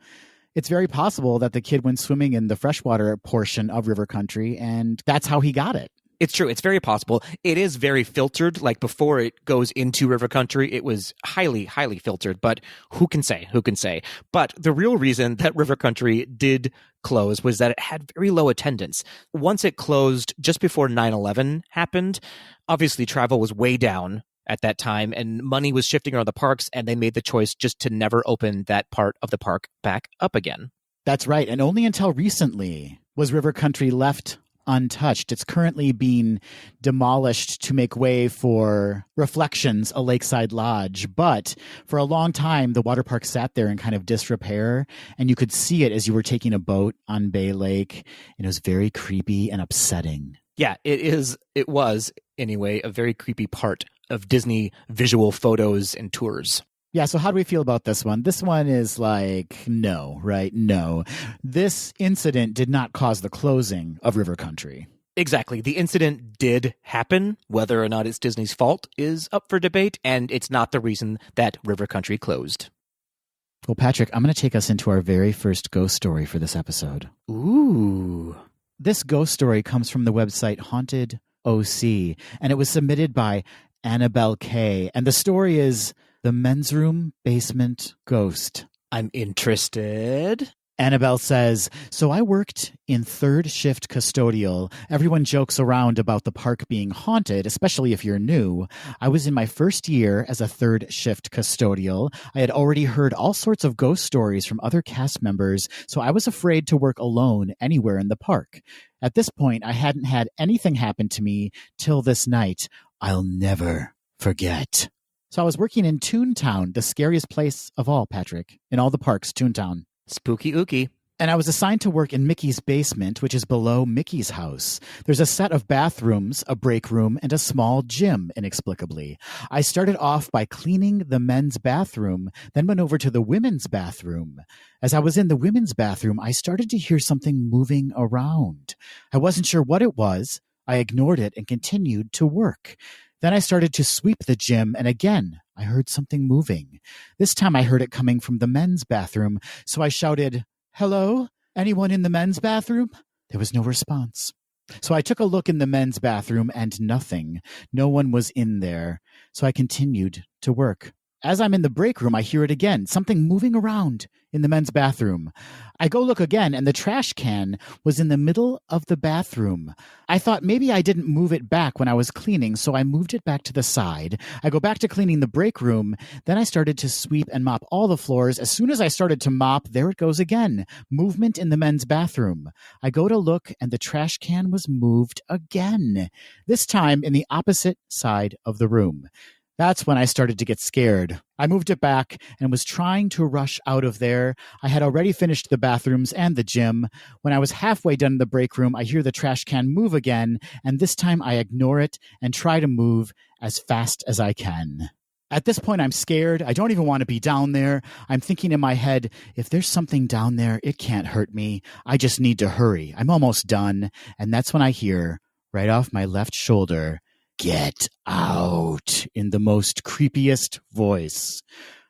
it's very possible that the kid went swimming in the freshwater portion of River Country, and that's how he got it. It's true. It's very possible. It is very filtered. Like before it goes into River Country, it was highly, highly filtered. But who can say? But the real reason that River Country did close was that it had very low attendance. Once it closed just before 9/11 happened, obviously travel was way down at that time and money was shifting around the parks, and they made the choice just to never open that part of the park back up again. That's right. And only until recently was River Country left untouched. It's currently being demolished to make way for Reflections, a lakeside lodge. But for a long time, the water park sat there in kind of disrepair, and you could see it as you were taking a boat on Bay Lake. And it was very creepy and upsetting. Yeah, it was, anyway, a very creepy part of Disney visual photos and tours. Yeah, so how do we feel about this one? This one is like, no, right? No. This incident did not cause the closing of River Country. Exactly. The incident did happen. Whether or not it's Disney's fault is up for debate, and it's not the reason that River Country closed. Well, Patrick, I'm going to take us into our very first ghost story for this episode. Ooh. This ghost story comes from the website Haunted OC, and it was submitted by Annabelle K. And the story is The Men's Room Basement Ghost. I'm interested. Annabelle says, so I worked in third shift custodial. Everyone jokes around about the park being haunted, especially if you're new. I was in my first year as a third shift custodial. I had already heard all sorts of ghost stories from other cast members, so I was afraid to work alone anywhere in the park. At this point, I hadn't had anything happen to me till this night. I'll never forget. So I was working in Toontown, the scariest place of all, Patrick. In all the parks, Toontown. Spooky ooky. And I was assigned to work in Mickey's basement, which is below Mickey's house. There's a set of bathrooms, a break room, and a small gym, inexplicably. I started off by cleaning the men's bathroom, then went over to the women's bathroom. As I was in the women's bathroom, I started to hear something moving around. I wasn't sure what it was. I ignored it and continued to work. Then I started to sweep the gym, and again, I heard something moving. This time I heard it coming from the men's bathroom, so I shouted, "Hello? Anyone in the men's bathroom?" There was no response. So I took a look in the men's bathroom, and nothing. No one was in there, so I continued to work. As I'm in the break room, I hear it again, something moving around in the men's bathroom. I go look again, and the trash can was in the middle of the bathroom. I thought maybe I didn't move it back when I was cleaning, so I moved it back to the side. I go back to cleaning the break room. Then I started to sweep and mop all the floors. As soon as I started to mop, there it goes again. Movement in the men's bathroom. I go to look, and the trash can was moved again, this time in the opposite side of the room. That's when I started to get scared. I moved it back and was trying to rush out of there. I had already finished the bathrooms and the gym. When I was halfway done in the break room, I hear the trash can move again, and this time I ignore it and try to move as fast as I can. At this point, I'm scared. I don't even want to be down there. I'm thinking in my head, if there's something down there, it can't hurt me. I just need to hurry. I'm almost done. And that's when I hear, right off my left shoulder, "Get out," in the most creepiest voice.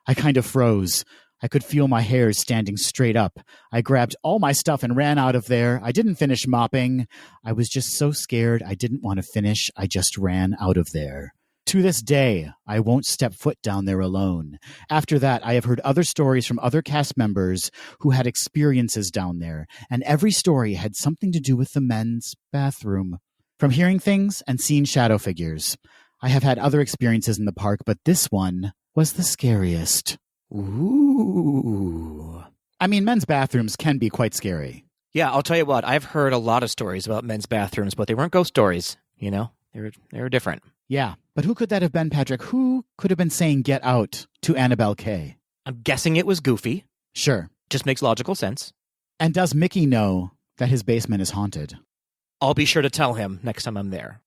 I kind of froze. I could feel my hairs standing straight up. I grabbed all my stuff and ran out of there. I didn't finish mopping. I was just so scared I didn't want to finish. I just ran out of there. To this day, I won't step foot down there alone. After that, I have heard other stories from other cast members who had experiences down there, and every story had something to do with the men's bathroom. From hearing things and seeing shadow figures, I have had other experiences in the park, but this one was the scariest. Ooh. I mean, men's bathrooms can be quite scary. Yeah, I'll tell you what. I've heard a lot of stories about men's bathrooms, but they weren't ghost stories. You know, they were different. Yeah, but who could that have been, Patrick? Who could have been saying "get out" to Annabelle K? I'm guessing it was Goofy. Sure. Just makes logical sense. And does Mickey know that his basement is haunted? I'll be sure to tell him next time I'm there.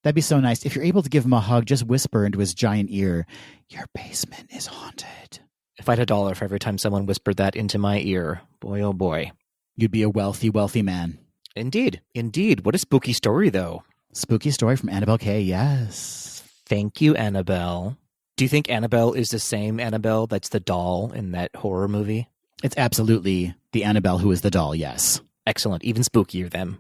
That'd be so nice. If you're able to give him a hug, just whisper into his giant ear, "Your basement is haunted." If I had $1 for every time someone whispered that into my ear, boy, oh boy. You'd be a wealthy, wealthy man. Indeed. What a spooky story, though. Spooky story from Annabelle K, yes. Thank you, Annabelle. Do you think Annabelle is the same Annabelle that's the doll in that horror movie? It's absolutely the Annabelle who is the doll, yes. Excellent. Even spookier, then.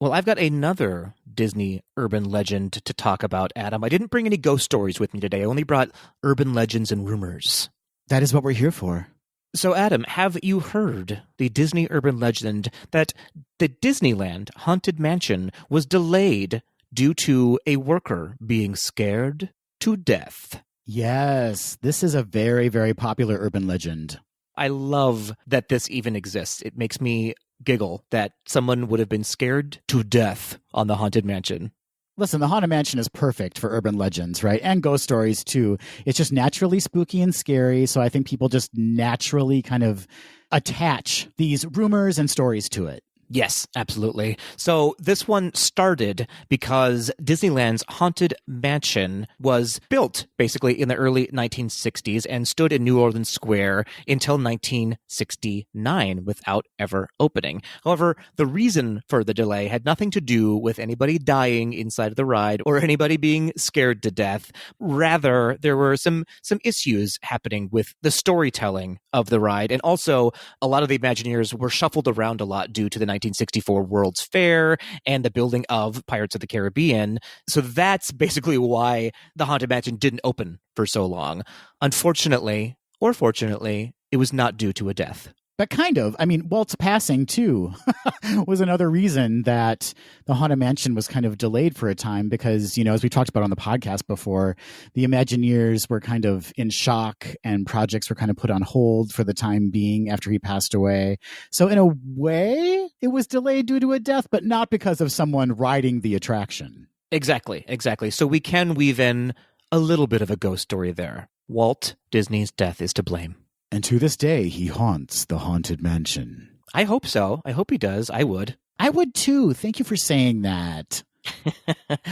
Well, I've got another Disney urban legend to talk about, Adam. I didn't bring any ghost stories with me today. I only brought urban legends and rumors. That is what we're here for. So, Adam, have you heard the Disney urban legend that the Disneyland Haunted Mansion was delayed due to a worker being scared to death? Yes, this is a very, very popular urban legend. I love that this even exists. It makes me giggle that someone would have been scared to death on the Haunted Mansion. Listen, the Haunted Mansion is perfect for urban legends, right? And ghost stories, too. It's just naturally spooky and scary, so I think people just naturally kind of attach these rumors and stories to it. Yes, absolutely. So this one started because Disneyland's Haunted Mansion was built basically in the early 1960s and stood in New Orleans Square until 1969 without ever opening. However, the reason for the delay had nothing to do with anybody dying inside of the ride or anybody being scared to death. Rather, there were some issues happening with the storytelling of the ride, and also a lot of the Imagineers were shuffled around a lot due to the 1964 World's Fair and the building of Pirates of the Caribbean. So that's basically why the Haunted Mansion didn't open for so long. Unfortunately, or fortunately, it was not due to a death. But kind of. I mean, Walt's passing, too, was another reason that the Haunted Mansion was kind of delayed for a time because, as we talked about on the podcast before, the Imagineers were kind of in shock and projects were kind of put on hold for the time being after he passed away. So in a way, it was delayed due to a death, but not because of someone riding the attraction. Exactly. So we can weave in a little bit of a ghost story there. Walt Disney's death is to blame. And to this day, he haunts the Haunted Mansion. I hope so. I hope he does. I would. I would too. Thank you for saying that.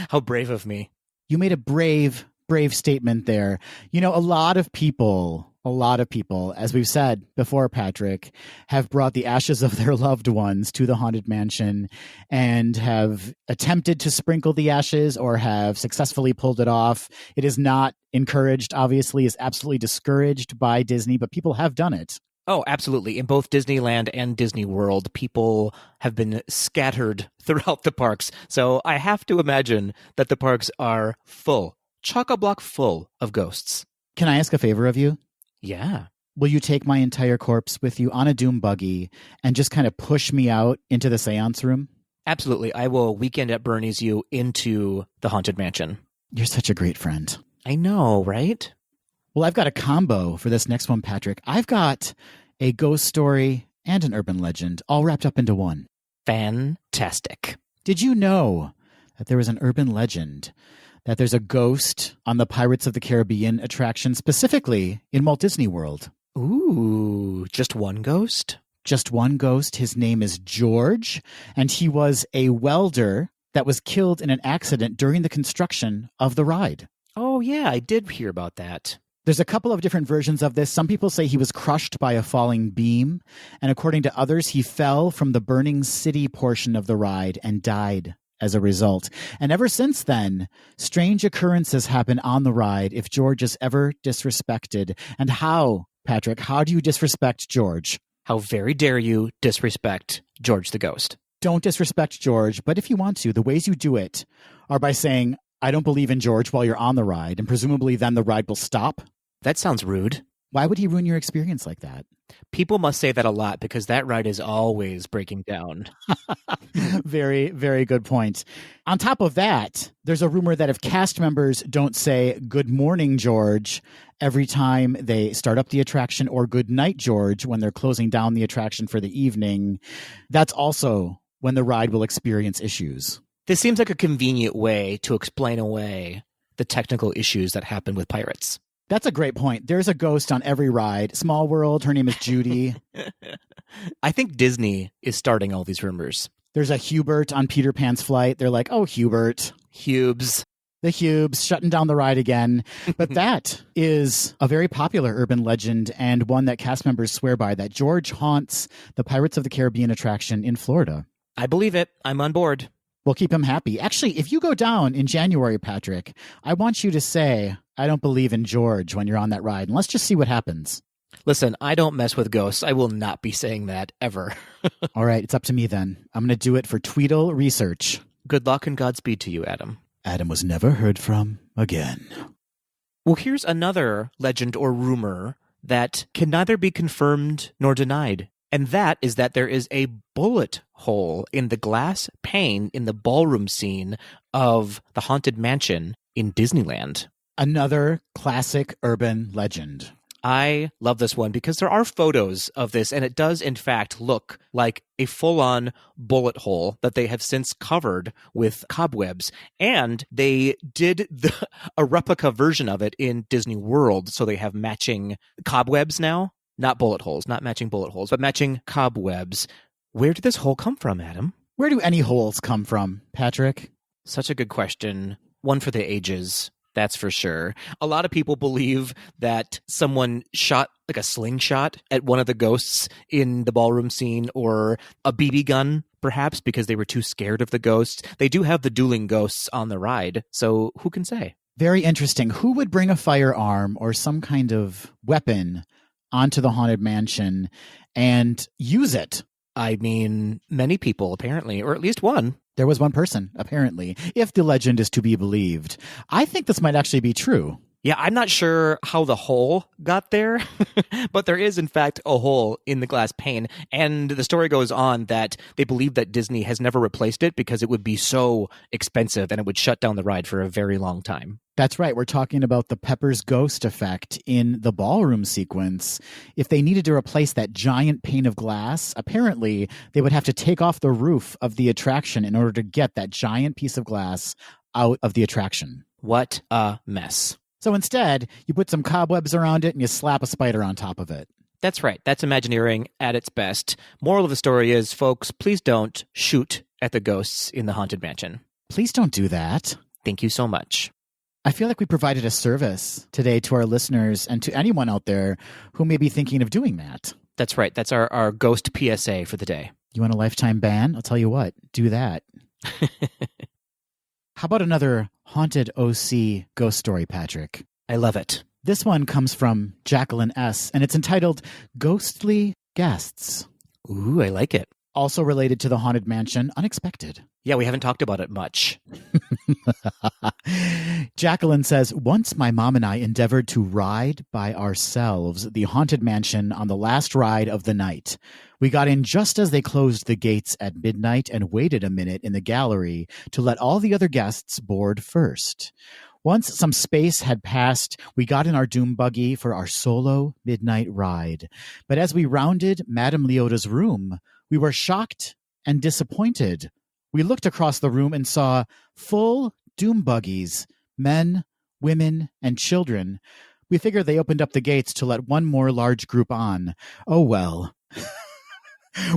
How brave of me. You made a brave statement there. A lot of people, as we've said before, Patrick, have brought the ashes of their loved ones to the Haunted Mansion and have attempted to sprinkle the ashes or have successfully pulled it off. It is not encouraged, obviously, is absolutely discouraged by Disney, but people have done it. Oh, absolutely. In both Disneyland and Disney World, people have been scattered throughout the parks. So I have to imagine that the parks are full, chock-a-block full of ghosts. Can I ask a favor of you? Yeah. Will you take my entire corpse with you on a doom buggy and just kind of push me out into the seance room? Absolutely. I will Weekend at Bernie's you into the Haunted Mansion. You're such a great friend. I know, right? Well, I've got a combo for this next one, Patrick. I've got a ghost story and an urban legend all wrapped up into one. Fantastic. Did you know that there was an urban legend that there's a ghost on the Pirates of the Caribbean attraction, specifically in Walt Disney World? Ooh, just one ghost? Just one ghost. His name is George, and he was a welder that was killed in an accident during the construction of the ride. Oh, yeah, I did hear about that. There's a couple of different versions of this. Some people say he was crushed by a falling beam, and according to others, he fell from the burning city portion of the ride and died as a result. And ever since then, strange occurrences happen on the ride if George is ever disrespected. And how, Patrick, how do you disrespect George? How very dare you disrespect George the Ghost? Don't disrespect George, but if you want to, the ways you do it are by saying, I don't believe in George while you're on the ride, and presumably then the ride will stop. That sounds rude. Why would he ruin your experience like that? People must say that a lot because that ride is always breaking down. Very, very good point. On top of that, there's a rumor that if cast members don't say good morning, George, every time they start up the attraction, or good night, George, when they're closing down the attraction for the evening, that's also when the ride will experience issues. This seems like a convenient way to explain away the technical issues that happen with pirates. That's a great point. There's a ghost on every ride. Small World, her name is Judy. I think Disney is starting all these rumors. There's a Hubert on Peter Pan's flight. They're like, oh, Hubert. Hubes. The Hubes shutting down the ride again. But that is a very popular urban legend and one that cast members swear by, that George haunts the Pirates of the Caribbean attraction in Florida. I believe it. I'm on board. We'll keep him happy. Actually, if you go down in January, Patrick, I want you to say, I don't believe in George when you're on that ride. And let's just see what happens. Listen, I don't mess with ghosts. I will not be saying that ever. All right, it's up to me then. I'm going to do it for Tweedle research. Good luck and Godspeed to you, Adam. Adam was never heard from again. Well, here's another legend or rumor that can neither be confirmed nor denied. And that is that there is a bullet hole in the glass pane in the ballroom scene of the Haunted Mansion in Disneyland. Another classic urban legend. I love this one because there are photos of this, and it does, in fact, look like a full-on bullet hole that they have since covered with cobwebs. And they did a replica version of it in Disney World, so they have matching cobwebs now. Not bullet holes, not matching bullet holes, but matching cobwebs. Where did this hole come from, Adam? Where do any holes come from, Patrick? Such a good question. One for the ages. That's for sure. A lot of people believe that someone shot like a slingshot at one of the ghosts in the ballroom scene, or a BB gun, perhaps, because they were too scared of the ghosts. They do have the dueling ghosts on the ride, so who can say? Very interesting. Who would bring a firearm or some kind of weapon onto the Haunted Mansion and use it? I mean, many people, apparently, or at least one. There was one person, apparently, if the legend is to be believed. I think this might actually be true. Yeah, I'm not sure how the hole got there, but there is, in fact, a hole in the glass pane. And the story goes on that they believe that Disney has never replaced it because it would be so expensive and it would shut down the ride for a very long time. That's right. We're talking about the Pepper's Ghost effect in the ballroom sequence. If they needed to replace that giant pane of glass, apparently they would have to take off the roof of the attraction in order to get that giant piece of glass out of the attraction. What a mess. So instead, you put some cobwebs around it and you slap a spider on top of it. That's right. That's Imagineering at its best. Moral of the story is, folks, please don't shoot at the ghosts in the Haunted Mansion. Please don't do that. Thank you so much. I feel like we provided a service today to our listeners and to anyone out there who may be thinking of doing that. That's right. That's our ghost PSA for the day. You want a lifetime ban? I'll tell you what, do that. How about another haunted OC ghost story, Patrick? I love it. This one comes from Jacqueline S., and it's entitled Ghostly Guests. Ooh, I like it. Also related to the Haunted Mansion, unexpected. Yeah, we haven't talked about it much. Jacqueline says, once my mom and I endeavored to ride by ourselves the Haunted Mansion on the last ride of the night. We got in just as they closed the gates at midnight and waited a minute in the gallery to let all the other guests board first. Once some space had passed, we got in our doom buggy for our solo midnight ride. But as we rounded Madame Leota's room, we were shocked and disappointed. We looked across the room and saw full doom buggies, men, women, and children. We figured they opened up the gates to let one more large group on. Oh well.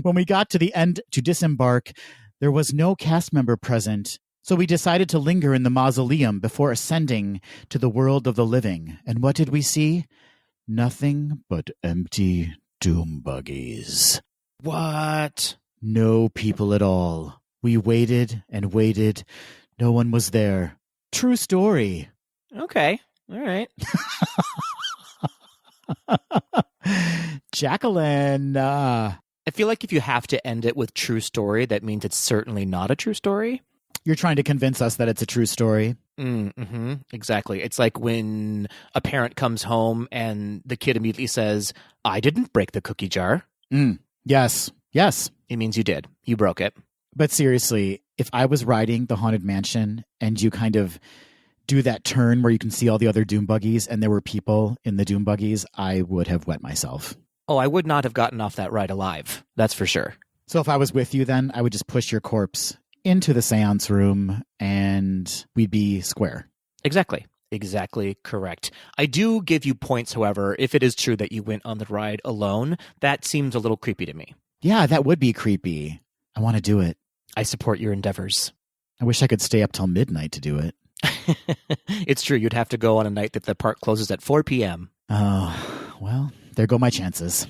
When we got to the end to disembark, there was no cast member present, so we decided to linger in the mausoleum before ascending to the world of the living. And what did we see? Nothing but empty doom buggies. What? No people at all. We waited and waited. No one was there. True story. Okay. All right. Jacqueline, I feel like if you have to end it with true story, that means it's certainly not a true story. You're trying to convince us that it's a true story. Mm-hmm. Exactly. It's like when a parent comes home and the kid immediately says, I didn't break the cookie jar. Yes. It means you did. You broke it. But seriously, if I was riding the Haunted Mansion and you kind of do that turn where you can see all the other doom buggies and there were people in the doom buggies, I would have wet myself. Oh, I would not have gotten off that ride alive. That's for sure. So if I was with you then, I would just push your corpse into the seance room and we'd be square. Exactly correct. I do give you points, however, if it is true that you went on the ride alone. That seems a little creepy to me. Yeah, that would be creepy. I want to do it. I support your endeavors. I wish I could stay up till midnight to do it. It's true. You'd have to go on a night that the park closes at 4 p.m. Oh, well, there go my chances.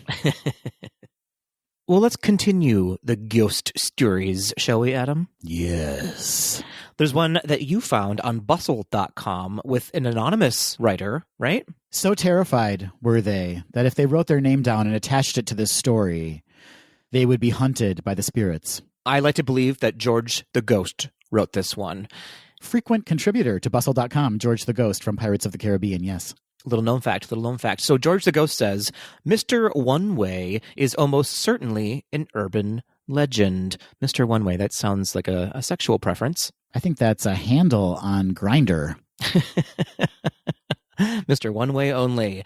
Well, let's continue the ghost stories, shall we, Adam? Yes. There's one that you found on bustle.com with an anonymous writer, right? So terrified were they that if they wrote their name down and attached it to this story, they would be hunted by the spirits. I like to believe that George the Ghost wrote this one. Frequent contributor to bustle.com, George the Ghost from Pirates of the Caribbean, yes. Little known fact. So George the Ghost says, Mr. One Way is almost certainly an urban legend. Mr. One Way, that sounds like a sexual preference. I think that's a handle on Grindr. Mr. One Way only.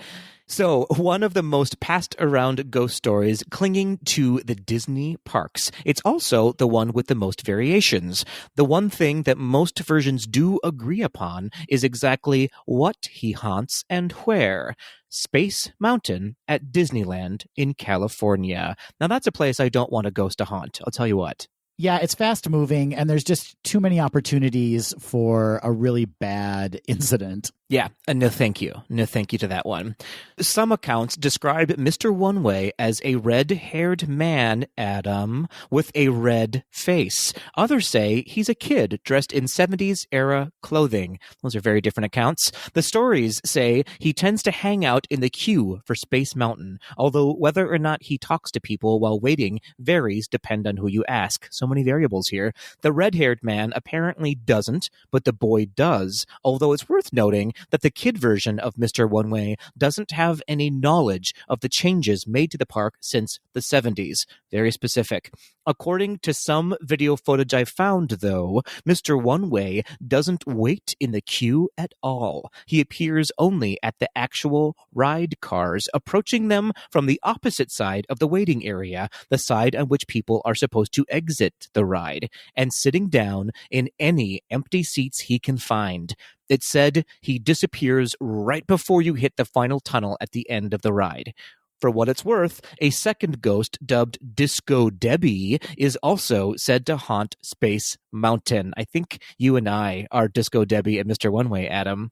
So, one of the most passed around ghost stories clinging to the Disney parks. It's also the one with the most variations. The one thing that most versions do agree upon is exactly what he haunts and where. Space Mountain at Disneyland in California. Now, that's a place I don't want a ghost to haunt. I'll tell you what. Yeah, it's fast moving, and there's just too many opportunities for a really bad incident. Yeah, no thank you. No thank you to that one. Some accounts describe Mr. One Way as a red-haired man, Adam, with a red face. Others say he's a kid dressed in 70s-era clothing. Those are very different accounts. The stories say he tends to hang out in the queue for Space Mountain, although whether or not he talks to people while waiting varies depend on who you ask. So many variables here. The red-haired man apparently doesn't, but the boy does, although it's worth noting that the kid version of Mr. One Way doesn't have any knowledge of the changes made to the park since the 70s. Very specific. According to some video footage I found, though, Mr. One Way doesn't wait in the queue at all. He appears only at the actual ride cars, approaching them from the opposite side of the waiting area, the side on which people are supposed to exit the ride, and sitting down in any empty seats he can find. It said he disappears right before you hit the final tunnel at the end of the ride. For what it's worth, a second ghost dubbed Disco Debbie is also said to haunt Space Mountain. I think you and I are Disco Debbie and Mr. One Way, Adam.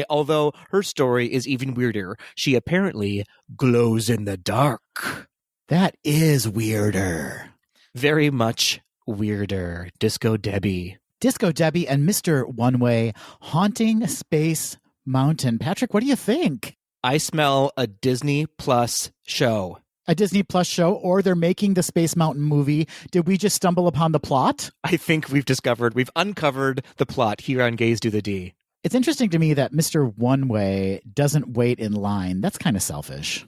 Although her story is even weirder. She apparently glows in the dark. That is weirder. Very much weirder. Disco Debbie. Disco Debbie and Mr. One Way haunting Space Mountain. Patrick, what do you think? I smell a Disney Plus show. A Disney Plus show, or they're making the Space Mountain movie. Did we just stumble upon the plot? I think we've uncovered the plot here on Gaze Do the D. It's interesting to me that Mr. One Way doesn't wait in line. That's kind of selfish.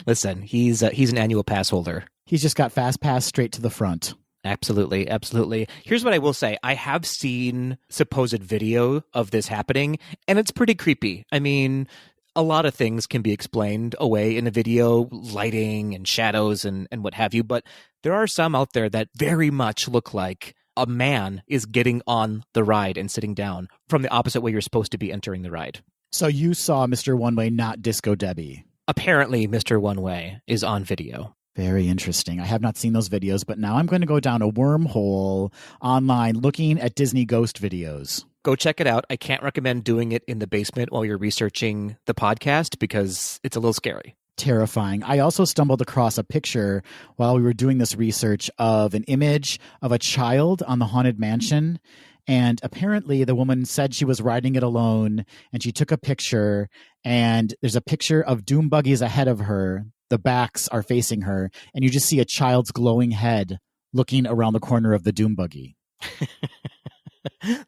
Listen, he's an annual pass holder. He's just got fast pass straight to the front. Absolutely, absolutely. Here's what I will say. I have seen supposed video of this happening, and it's pretty creepy. I mean, a lot of things can be explained away in a video, lighting and shadows and what have you, but there are some out there that very much look like a man is getting on the ride and sitting down from the opposite way you're supposed to be entering the ride. So you saw Mr. One Way, not Disco Debbie. Apparently, Mr. One Way is on video. Very interesting. I have not seen those videos, but now I'm going to go down a wormhole online looking at Disney ghost videos. Go check it out. I can't recommend doing it in the basement while you're researching the podcast because it's a little scary. Terrifying. I also stumbled across a picture while we were doing this research of an image of a child on the Haunted Mansion. And apparently the woman said she was riding it alone, and she took a picture, and there's a picture of doom buggies ahead of her. The backs are facing her, and you just see a child's glowing head looking around the corner of the doom buggy.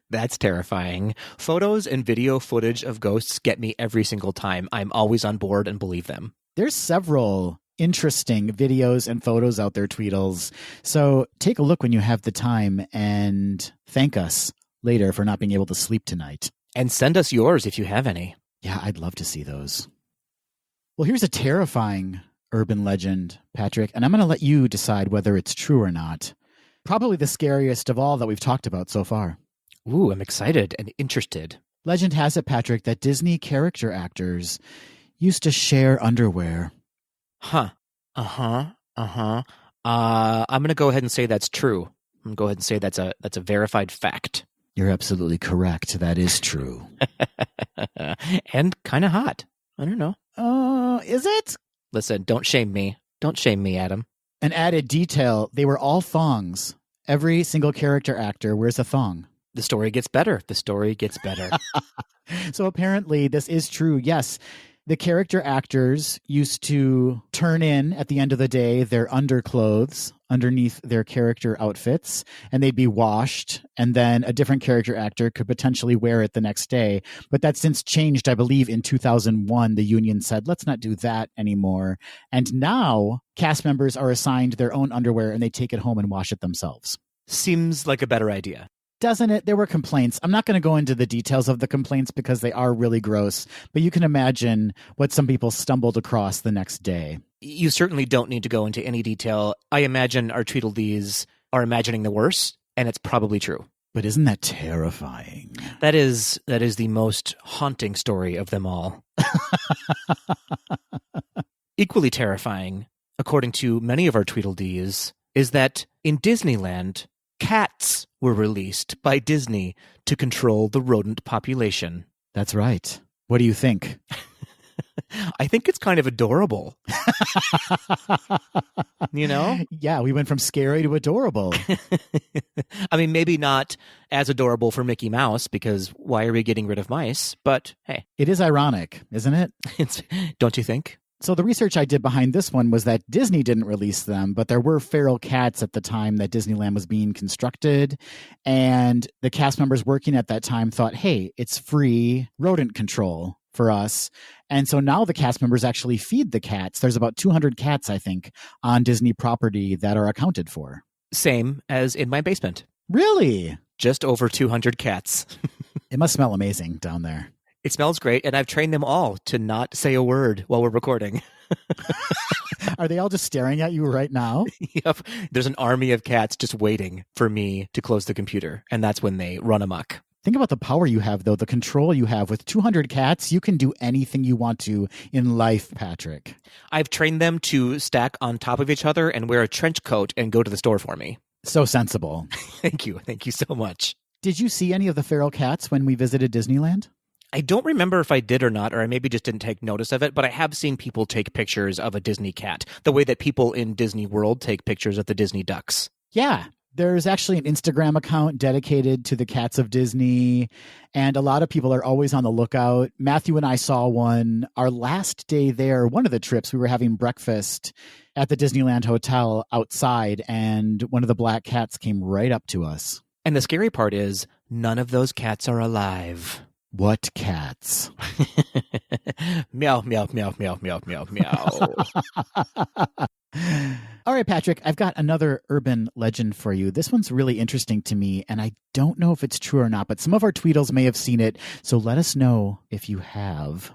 That's terrifying. Photos and video footage of ghosts get me every single time. I'm always on board and believe them. There's several interesting videos and photos out there, Tweedles. So take a look when you have the time and thank us later for not being able to sleep tonight. And send us yours if you have any. Yeah, I'd love to see those. Well, here's a terrifying urban legend, Patrick, and I'm going to let you decide whether it's true or not. Probably the scariest of all that we've talked about so far. Ooh, I'm excited and interested. Legend has it, Patrick, that Disney character actors used to share underwear. Huh. I'm going to go ahead and say that's true. I'm going to go ahead and say that's a verified fact. You're absolutely correct. That is true. And kind of hot. I don't know. Is it? Listen, don't shame me. Don't shame me, Adam. An added detail, they were all thongs. Every single character actor wears a thong. The story gets better. The story gets better. So apparently this is true. Yes, the character actors used to turn in at the end of the day their underclothes underneath their character outfits, and they'd be washed, and then a different character actor could potentially wear it the next day. But that's since changed, I believe, in 2001. The union said, let's not do that anymore. And now cast members are assigned their own underwear, and they take it home and wash it themselves. Seems like a better idea. Doesn't it? There were complaints. I'm not going to go into the details of the complaints because they are really gross, but you can imagine what some people stumbled across the next day. You certainly don't need to go into any detail. I imagine our Tweedledees are imagining the worst, and it's probably true. But isn't that terrifying? That is the most haunting story of them all. Equally terrifying, according to many of our Tweedledees, is that in Disneyland, cats were released by Disney to control the rodent population. That's right. What do you think? I think it's kind of adorable. You know? Yeah, we went from scary to adorable. I mean, maybe not as adorable for Mickey Mouse, because why are we getting rid of mice? But hey. It is ironic, isn't it? Don't you think? So the research I did behind this one was that Disney didn't release them, but there were feral cats at the time that Disneyland was being constructed. And the cast members working at that time thought, hey, it's free rodent control for us. And so now the cast members actually feed the cats. There's about 200 cats, I think, on Disney property that are accounted for. Same as in my basement. Really? Just over 200 cats. It must smell amazing down there. It smells great, and I've trained them all to not say a word while we're recording. Are they all just staring at you right now? Yep. There's an army of cats just waiting for me to close the computer, and that's when they run amok. Think about the power you have, though, the control you have. With 200 cats, you can do anything you want to in life, Patrick. I've trained them to stack on top of each other and wear a trench coat and go to the store for me. So sensible. Thank you. Thank you so much. Did you see any of the feral cats when we visited Disneyland? I don't remember if I did or not, or I maybe just didn't take notice of it, but I have seen people take pictures of a Disney cat, the way that people in Disney World take pictures of the Disney ducks. Yeah. There's actually an Instagram account dedicated to the cats of Disney, and a lot of people are always on the lookout. Matthew and I saw one our last day there. One of the trips, we were having breakfast at the Disneyland Hotel outside, and one of the black cats came right up to us. And the scary part is, none of those cats are alive. What cats? Meow, meow, meow, meow, meow, meow, meow. All right, Patrick, I've got another urban legend for you. This one's really interesting to me, and I don't know if it's true or not, but some of our Tweedles may have seen it, so let us know if you have.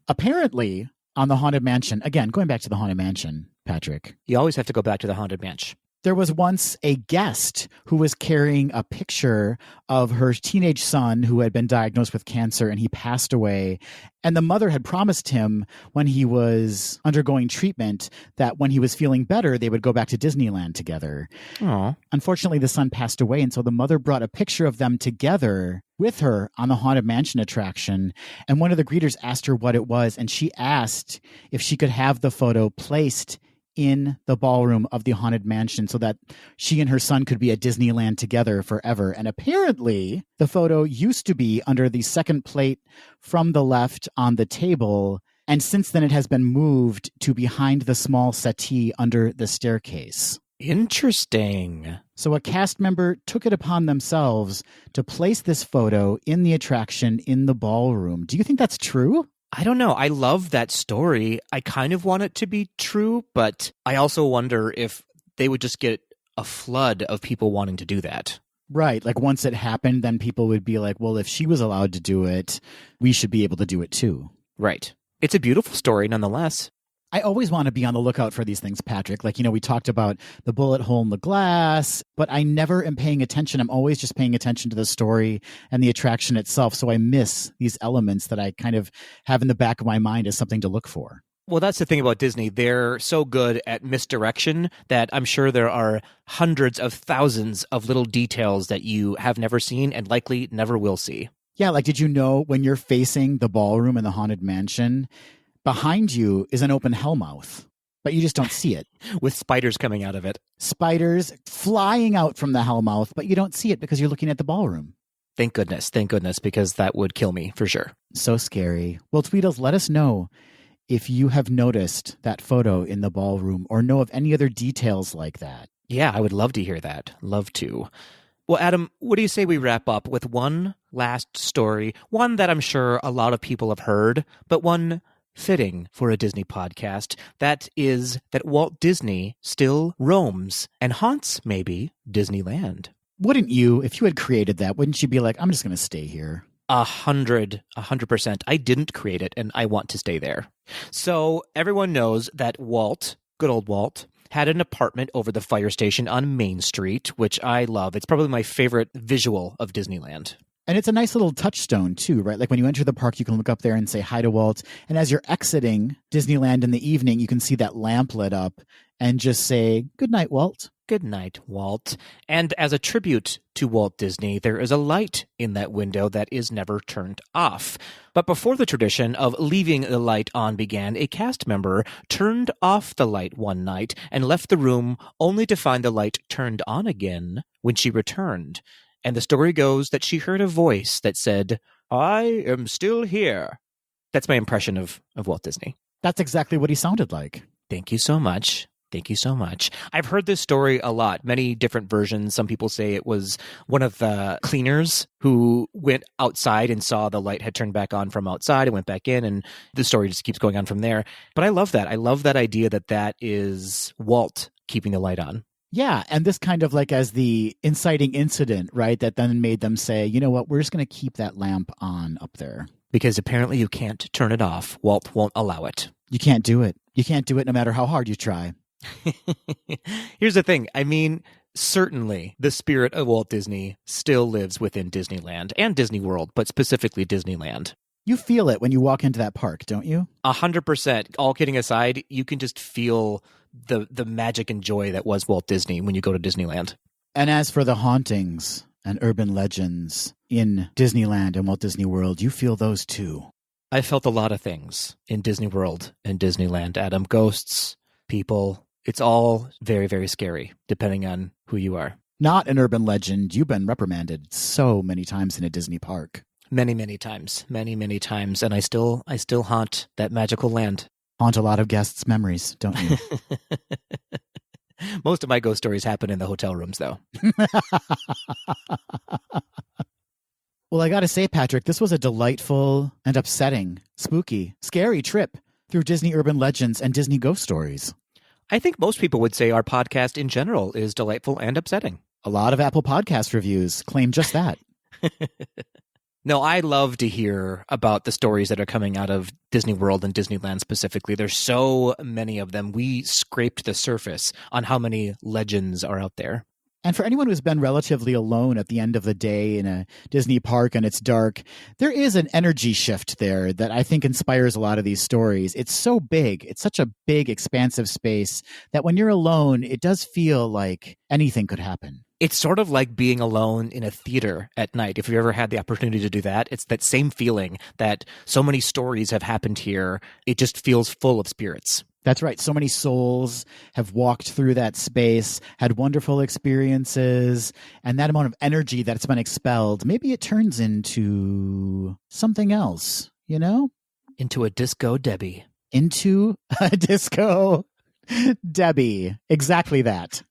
Apparently, on the Haunted Mansion, again, going back to the Haunted Mansion, Patrick. You always have to go back to the Haunted Mansion. There was once a guest who was carrying a picture of her teenage son who had been diagnosed with cancer, and he passed away. And the mother had promised him when he was undergoing treatment that when he was feeling better, they would go back to Disneyland together. Aww. Unfortunately, the son passed away, and so the mother brought a picture of them together with her on the Haunted Mansion attraction. And one of the greeters asked her what it was, and she asked if she could have the photo placed in the ballroom of the Haunted Mansion so that she and her son could be at Disneyland together forever. And apparently, the photo used to be under the second plate from the left on the table, and since then it has been moved to behind the small settee under the staircase. Interesting. So a cast member took it upon themselves to place this photo in the attraction in the ballroom. Do you think that's true? I don't know. I love that story. I kind of want it to be true, but I also wonder if they would just get a flood of people wanting to do that. Right. Like once it happened, then people would be like, well, if she was allowed to do it, we should be able to do it too. Right. It's a beautiful story nonetheless. I always want to be on the lookout for these things, Patrick. Like, we talked about the bullet hole in the glass, but I never am paying attention. I'm always just paying attention to the story and the attraction itself. So I miss these elements that I kind of have in the back of my mind as something to look for. Well, that's the thing about Disney. They're so good at misdirection that I'm sure there are hundreds of thousands of little details that you have never seen and likely never will see. Yeah, like did you know when you're facing the ballroom in the Haunted Mansion, behind you is an open hellmouth, but you just don't see it. With spiders coming out of it. Spiders flying out from the hellmouth, but you don't see it because you're looking at the ballroom. Thank goodness, because that would kill me for sure. So scary. Well, Tweedles, let us know if you have noticed that photo in the ballroom or know of any other details like that. Yeah, I would love to hear that. Love to. Well, Adam, what do you say we wrap up with one last story, one that I'm sure a lot of people have heard, but one fitting for a Disney podcast, that is that Walt Disney still roams and haunts, maybe, Disneyland. Wouldn't you, if you had created that, wouldn't you be like, I'm just going to stay here? 100%. I didn't create it, and I want to stay there. So everyone knows that Walt, good old Walt, had an apartment over the fire station on Main Street, which I love. It's probably my favorite visual of Disneyland. And it's a nice little touchstone, too, right? Like when you enter the park, you can look up there and say hi to Walt. And as you're exiting Disneyland in the evening, you can see that lamp lit up and just say, good night, Walt. Good night, Walt. And as a tribute to Walt Disney, there is a light in that window that is never turned off. But before the tradition of leaving the light on began, a cast member turned off the light one night and left the room only to find the light turned on again when she returned. And the story goes that she heard a voice that said, I am still here. That's my impression of Walt Disney. That's exactly what he sounded like. Thank you so much. Thank you so much. I've heard this story a lot, many different versions. Some people say it was one of the cleaners who went outside and saw the light had turned back on from outside and went back in, and the story just keeps going on from there. But I love that. I love that idea that is Walt keeping the light on. Yeah, and this kind of like as the inciting incident, right, that then made them say, you know what, we're just going to keep that lamp on up there. Because apparently you can't turn it off. Walt won't allow it. You can't do it. You can't do it no matter how hard you try. Here's the thing. I mean, certainly the spirit of Walt Disney still lives within Disneyland and Disney World, but specifically Disneyland. You feel it when you walk into that park, don't you? 100%. All kidding aside, you can just feel the magic and joy that was Walt Disney when you go to Disneyland. And as for the hauntings and urban legends in Disneyland and Walt Disney World, you feel those too. I felt a lot of things in Disney World and Disneyland, Adam. Ghosts, people. It's all very, very scary, depending on who you are. Not an urban legend. You've been reprimanded so many times in a Disney park. Many, many times. Many, many times. And I still haunt that magical land. Haunt a lot of guests' memories, don't you? Most of my ghost stories happen in the hotel rooms, though. Well, I got to say, Patrick, this was a delightful and upsetting, spooky, scary trip through Disney urban legends and Disney ghost stories. I think most people would say our podcast in general is delightful and upsetting. A lot of Apple Podcast reviews claim just that. No, I love to hear about the stories that are coming out of Disney World and Disneyland specifically. There's so many of them. We scraped the surface on how many legends are out there. And for anyone who's been relatively alone at the end of the day in a Disney park and it's dark, there is an energy shift there that I think inspires a lot of these stories. It's so big. It's such a big, expansive space that when you're alone, it does feel like anything could happen. It's sort of like being alone in a theater at night. If you ever had the opportunity to do that, it's that same feeling that so many stories have happened here. It just feels full of spirits. That's right. So many souls have walked through that space, had wonderful experiences, and that amount of energy that's been expelled, maybe it turns into something else, you know? Into a disco Debbie. Into a disco Debbie. Exactly that.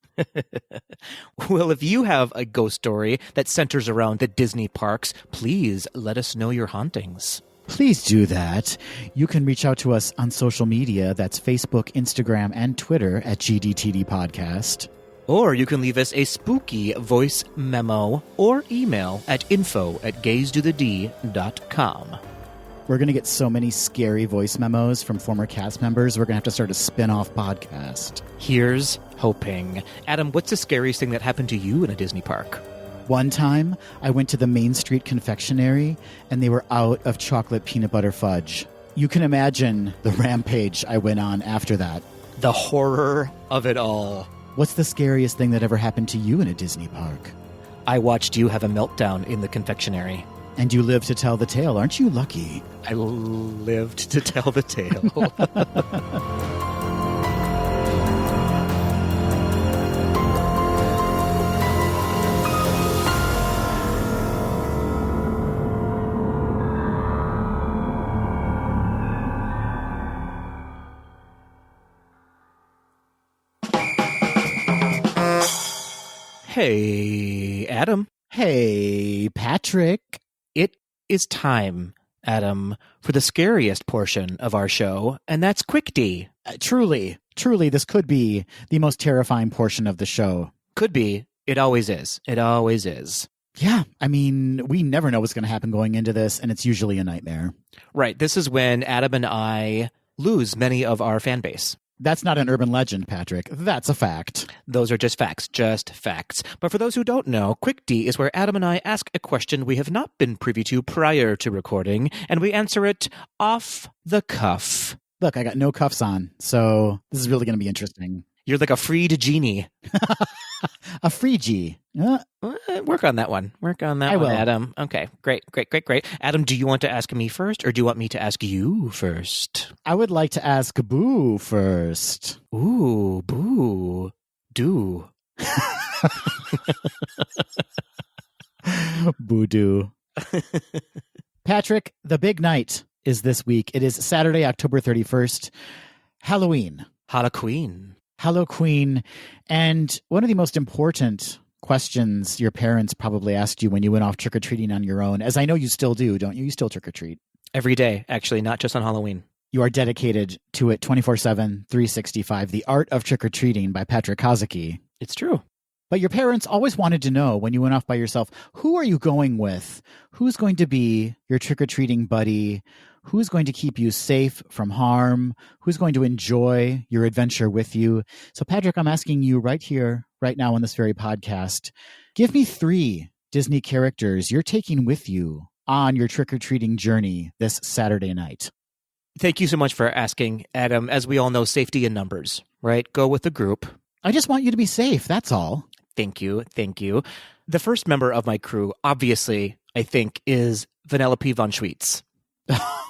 Well, if you have a ghost story that centers around the Disney parks, please let us know your hauntings. Please do that. You can reach out to us on social media. That's Facebook, Instagram, and Twitter at GDTD Podcast. Or you can leave us a spooky voice memo or email at info@gazedothed.com. We're going to get so many scary voice memos from former cast members. We're going to have to start a spin-off podcast. Here's hoping. Adam, what's the scariest thing that happened to you in a Disney park? One time, I went to the Main Street confectionery, and they were out of chocolate peanut butter fudge. You can imagine the rampage I went on after that. The horror of it all. What's the scariest thing that ever happened to you in a Disney park? I watched you have a meltdown in the confectionery. And you lived to tell the tale. Aren't you lucky? I lived to tell the tale. Hey, Adam. Hey, Patrick. It is time, Adam, for the scariest portion of our show, and that's Quick D. Truly, this could be the most terrifying portion of the show. Could be. It always is. It always is. Yeah, I mean, we never know what's going to happen going into this, and it's usually a nightmare. Right. This is when Adam and I lose many of our fan base. That's not an urban legend, Patrick. That's a fact. Those are just facts. But for those who don't know, Quick D is where Adam and I ask a question we have not been privy to prior to recording, and we answer it off the cuff. Look, I got no cuffs on, so this is really going to be interesting. You're like a freed genie. A free G. Work on that one. I will. Adam. Okay, great. Adam, do you want to ask me first, or do you want me to ask you first? I would like to ask Boo first. Ooh, Boo. Do. Boo-doo. Patrick, the big night is this week. It is Saturday, October 31st. Halloween. Halloween. And one of the most important questions your parents probably asked you when you went off trick-or-treating on your own, as I know you still do, don't you? You still trick-or-treat. Every day, actually, not just on Halloween. You are dedicated to it 24/7, 365, The Art of Trick-or-Treating by Patrick Kozicki. It's true. But your parents always wanted to know when you went off by yourself, who are you going with? Who's going to be your trick-or-treating buddy? Who's going to keep you safe from harm? Who's going to enjoy your adventure with you? So, Patrick, I'm asking you right here, right now on this very podcast, give me 3 Disney characters you're taking with you on your trick-or-treating journey this Saturday night. Thank you so much for asking, Adam. As we all know, safety in numbers, right? Go with the group. I just want you to be safe, that's all. Thank you. The first member of my crew, obviously, I think, is Vanellope von Schweetz.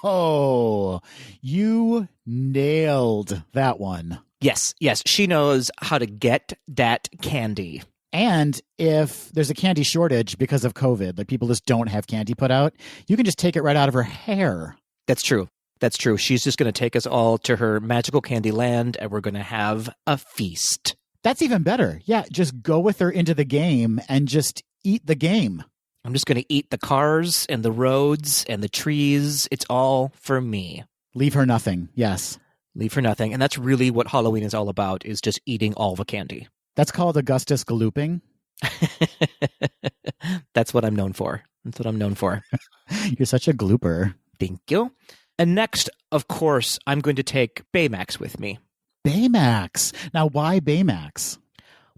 Oh, you nailed that one. Yes. She knows how to get that candy. And if there's a candy shortage because of COVID, like people just don't have candy put out, you can just take it right out of her hair. That's true. She's just going to take us all to her magical candy land, and we're going to have a feast. That's even better. Yeah, just go with her into the game and just eat the game. I'm just going to eat the cars and the roads and the trees. It's all for me. Leave her nothing. Yes. Leave her nothing. And that's really what Halloween is all about, is just eating all the candy. That's called Augustus Galooping. That's what I'm known for. You're such a glooper. Thank you. And next, of course, I'm going to take Baymax with me. Baymax. Now, why Baymax?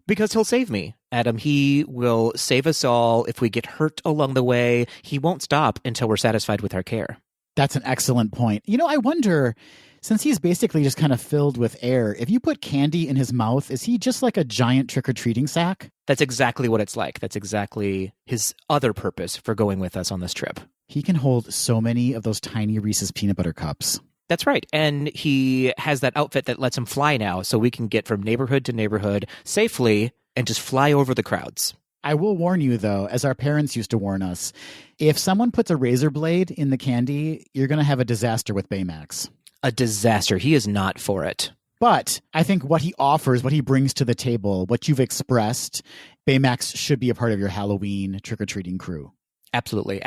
Because he'll save me, Adam. He will save us all if we get hurt along the way. He won't stop until we're satisfied with our care. That's an excellent point. You know, I wonder, since he's basically just kind of filled with air, if you put candy in his mouth, is he just like a giant trick-or-treating sack? That's exactly what it's like. That's exactly his other purpose for going with us on this trip. He can hold so many of those tiny Reese's peanut butter cups. That's right. And he has that outfit that lets him fly now, so we can get from neighborhood to neighborhood safely and just fly over the crowds. I will warn you, though, as our parents used to warn us, if someone puts a razor blade in the candy, you're going to have a disaster with Baymax. A disaster. He is not for it. But I think what he offers, what he brings to the table, what you've expressed, Baymax should be a part of your Halloween trick-or-treating crew. Absolutely.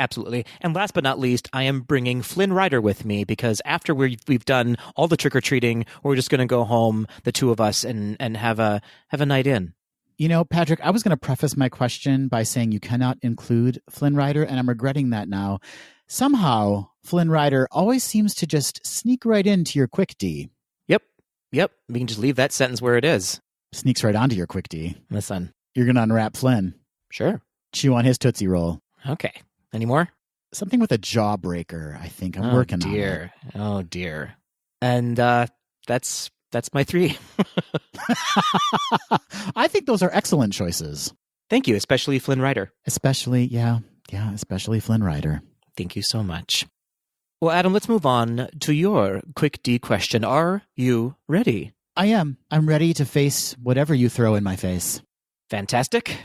And last but not least, I am bringing Flynn Rider with me because after we've done all the trick-or-treating, we're just going to go home, the two of us, and have a night in. You know, Patrick, I was going to preface my question by saying you cannot include Flynn Rider, and I'm regretting that now. Somehow, Flynn Rider always seems to just sneak right into your Quick D. Yep. We can just leave that sentence where it is. Sneaks right onto your Quick D. Listen. You're going to unwrap Flynn. Sure. Chew on his Tootsie Roll. Okay. Any more? Something with a jawbreaker, I think. I'm working on it. Oh, dear. And that's my 3. I think those are excellent choices. Thank you, especially Flynn Rider. Especially Flynn Rider. Thank you so much. Well, Adam, let's move on to your Quick D question. Are you ready? I am. I'm ready to face whatever you throw in my face. Fantastic.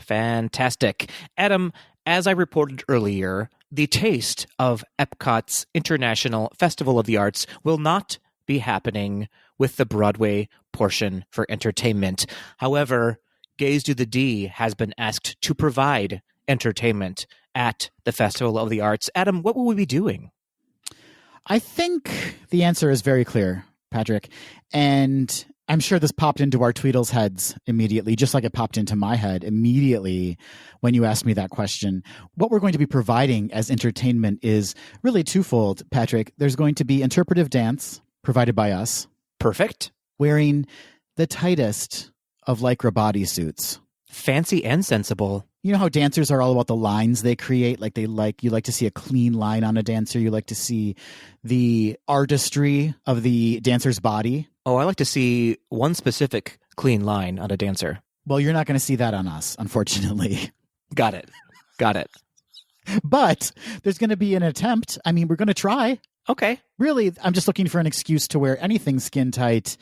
Adam, as I reported earlier, the taste of Epcot's International Festival of the Arts will not be happening with the Broadway portion for entertainment. However, Gaze Do the D has been asked to provide entertainment at the Festival of the Arts. Adam, what will we be doing? I think the answer is very clear, Patrick. And I'm sure this popped into our Tweedles heads immediately, just like it popped into my head immediately when you asked me that question. What we're going to be providing as entertainment is really twofold, Patrick. There's going to be interpretive dance provided by us. Perfect. Wearing the tightest of Lycra bodysuits. Fancy and sensible. You know how dancers are all about the lines they create? You like to see a clean line on a dancer. You like to see the artistry of the dancer's body. Oh, I like to see one specific clean line on a dancer. Well, you're not going to see that on us, unfortunately. Got it. But there's going to be an attempt. I mean, we're going to try. Okay. Really, I'm just looking for an excuse to wear anything skin tight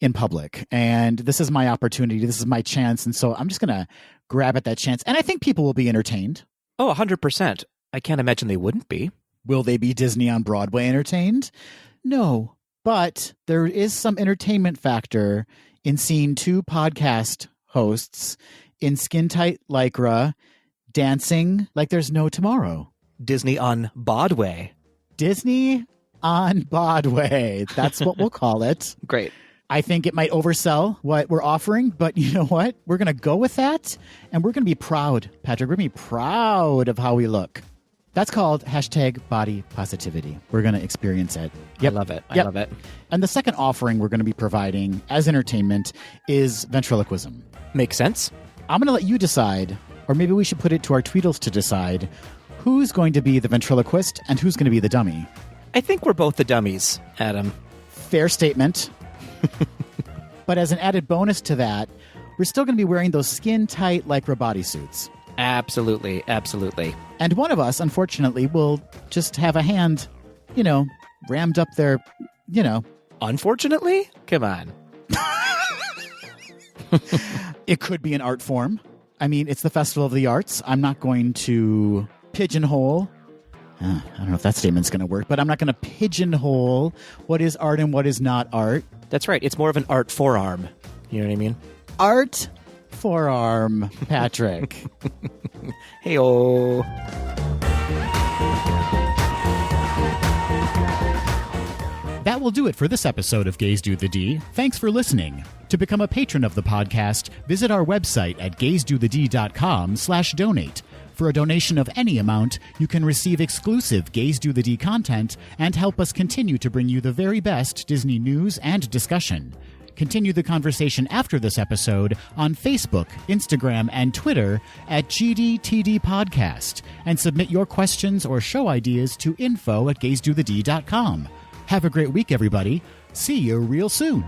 in public. And this is my opportunity. This is my chance. And so I'm just going to grab at that chance. And I think people will be entertained. Oh, 100%. I can't imagine they wouldn't be. Will they be Disney on Broadway entertained? No. But there is some entertainment factor in seeing two podcast hosts in skin-tight Lycra dancing like there's no tomorrow. Disney on Broadway. Disney on Broadway. That's what we'll call it. Great. I think it might oversell what we're offering, but you know what? We're going to go with that, and we're going to be proud, Patrick. We're going to be proud of how we look. That's called #body positivity. We're going to experience it. Yep. I love it. I love it. And the second offering we're going to be providing as entertainment is ventriloquism. Makes sense. I'm going to let you decide, or maybe we should put it to our Tweedles to decide, who's going to be the ventriloquist and who's going to be the dummy. I think we're both the dummies, Adam. Fair statement. But as an added bonus to that, we're still going to be wearing those skin-tight Lycra bodysuits. Absolutely. And one of us, unfortunately, will just have a hand, rammed up their, Unfortunately? Come on. It could be an art form. I mean, it's the Festival of the Arts. I'm not going to pigeonhole. I don't know if that statement's going to work, but I'm not going to pigeonhole what is art and what is not art. That's right. It's more of an art forearm. You know what I mean? Art forearm, Patrick. Hey-oh. That will do it for this episode of Gaze Do the D. Thanks for listening. To become a patron of the podcast, visit our website at gazedothed.com/donate. For a donation of any amount, you can receive exclusive Gaze Do the D content and help us continue to bring you the very best Disney news and discussion. Continue the conversation after this episode on Facebook, Instagram, and Twitter at GDTD Podcast, and submit your questions or show ideas to info@gazedothed.com. Have a great week, everybody. See you real soon.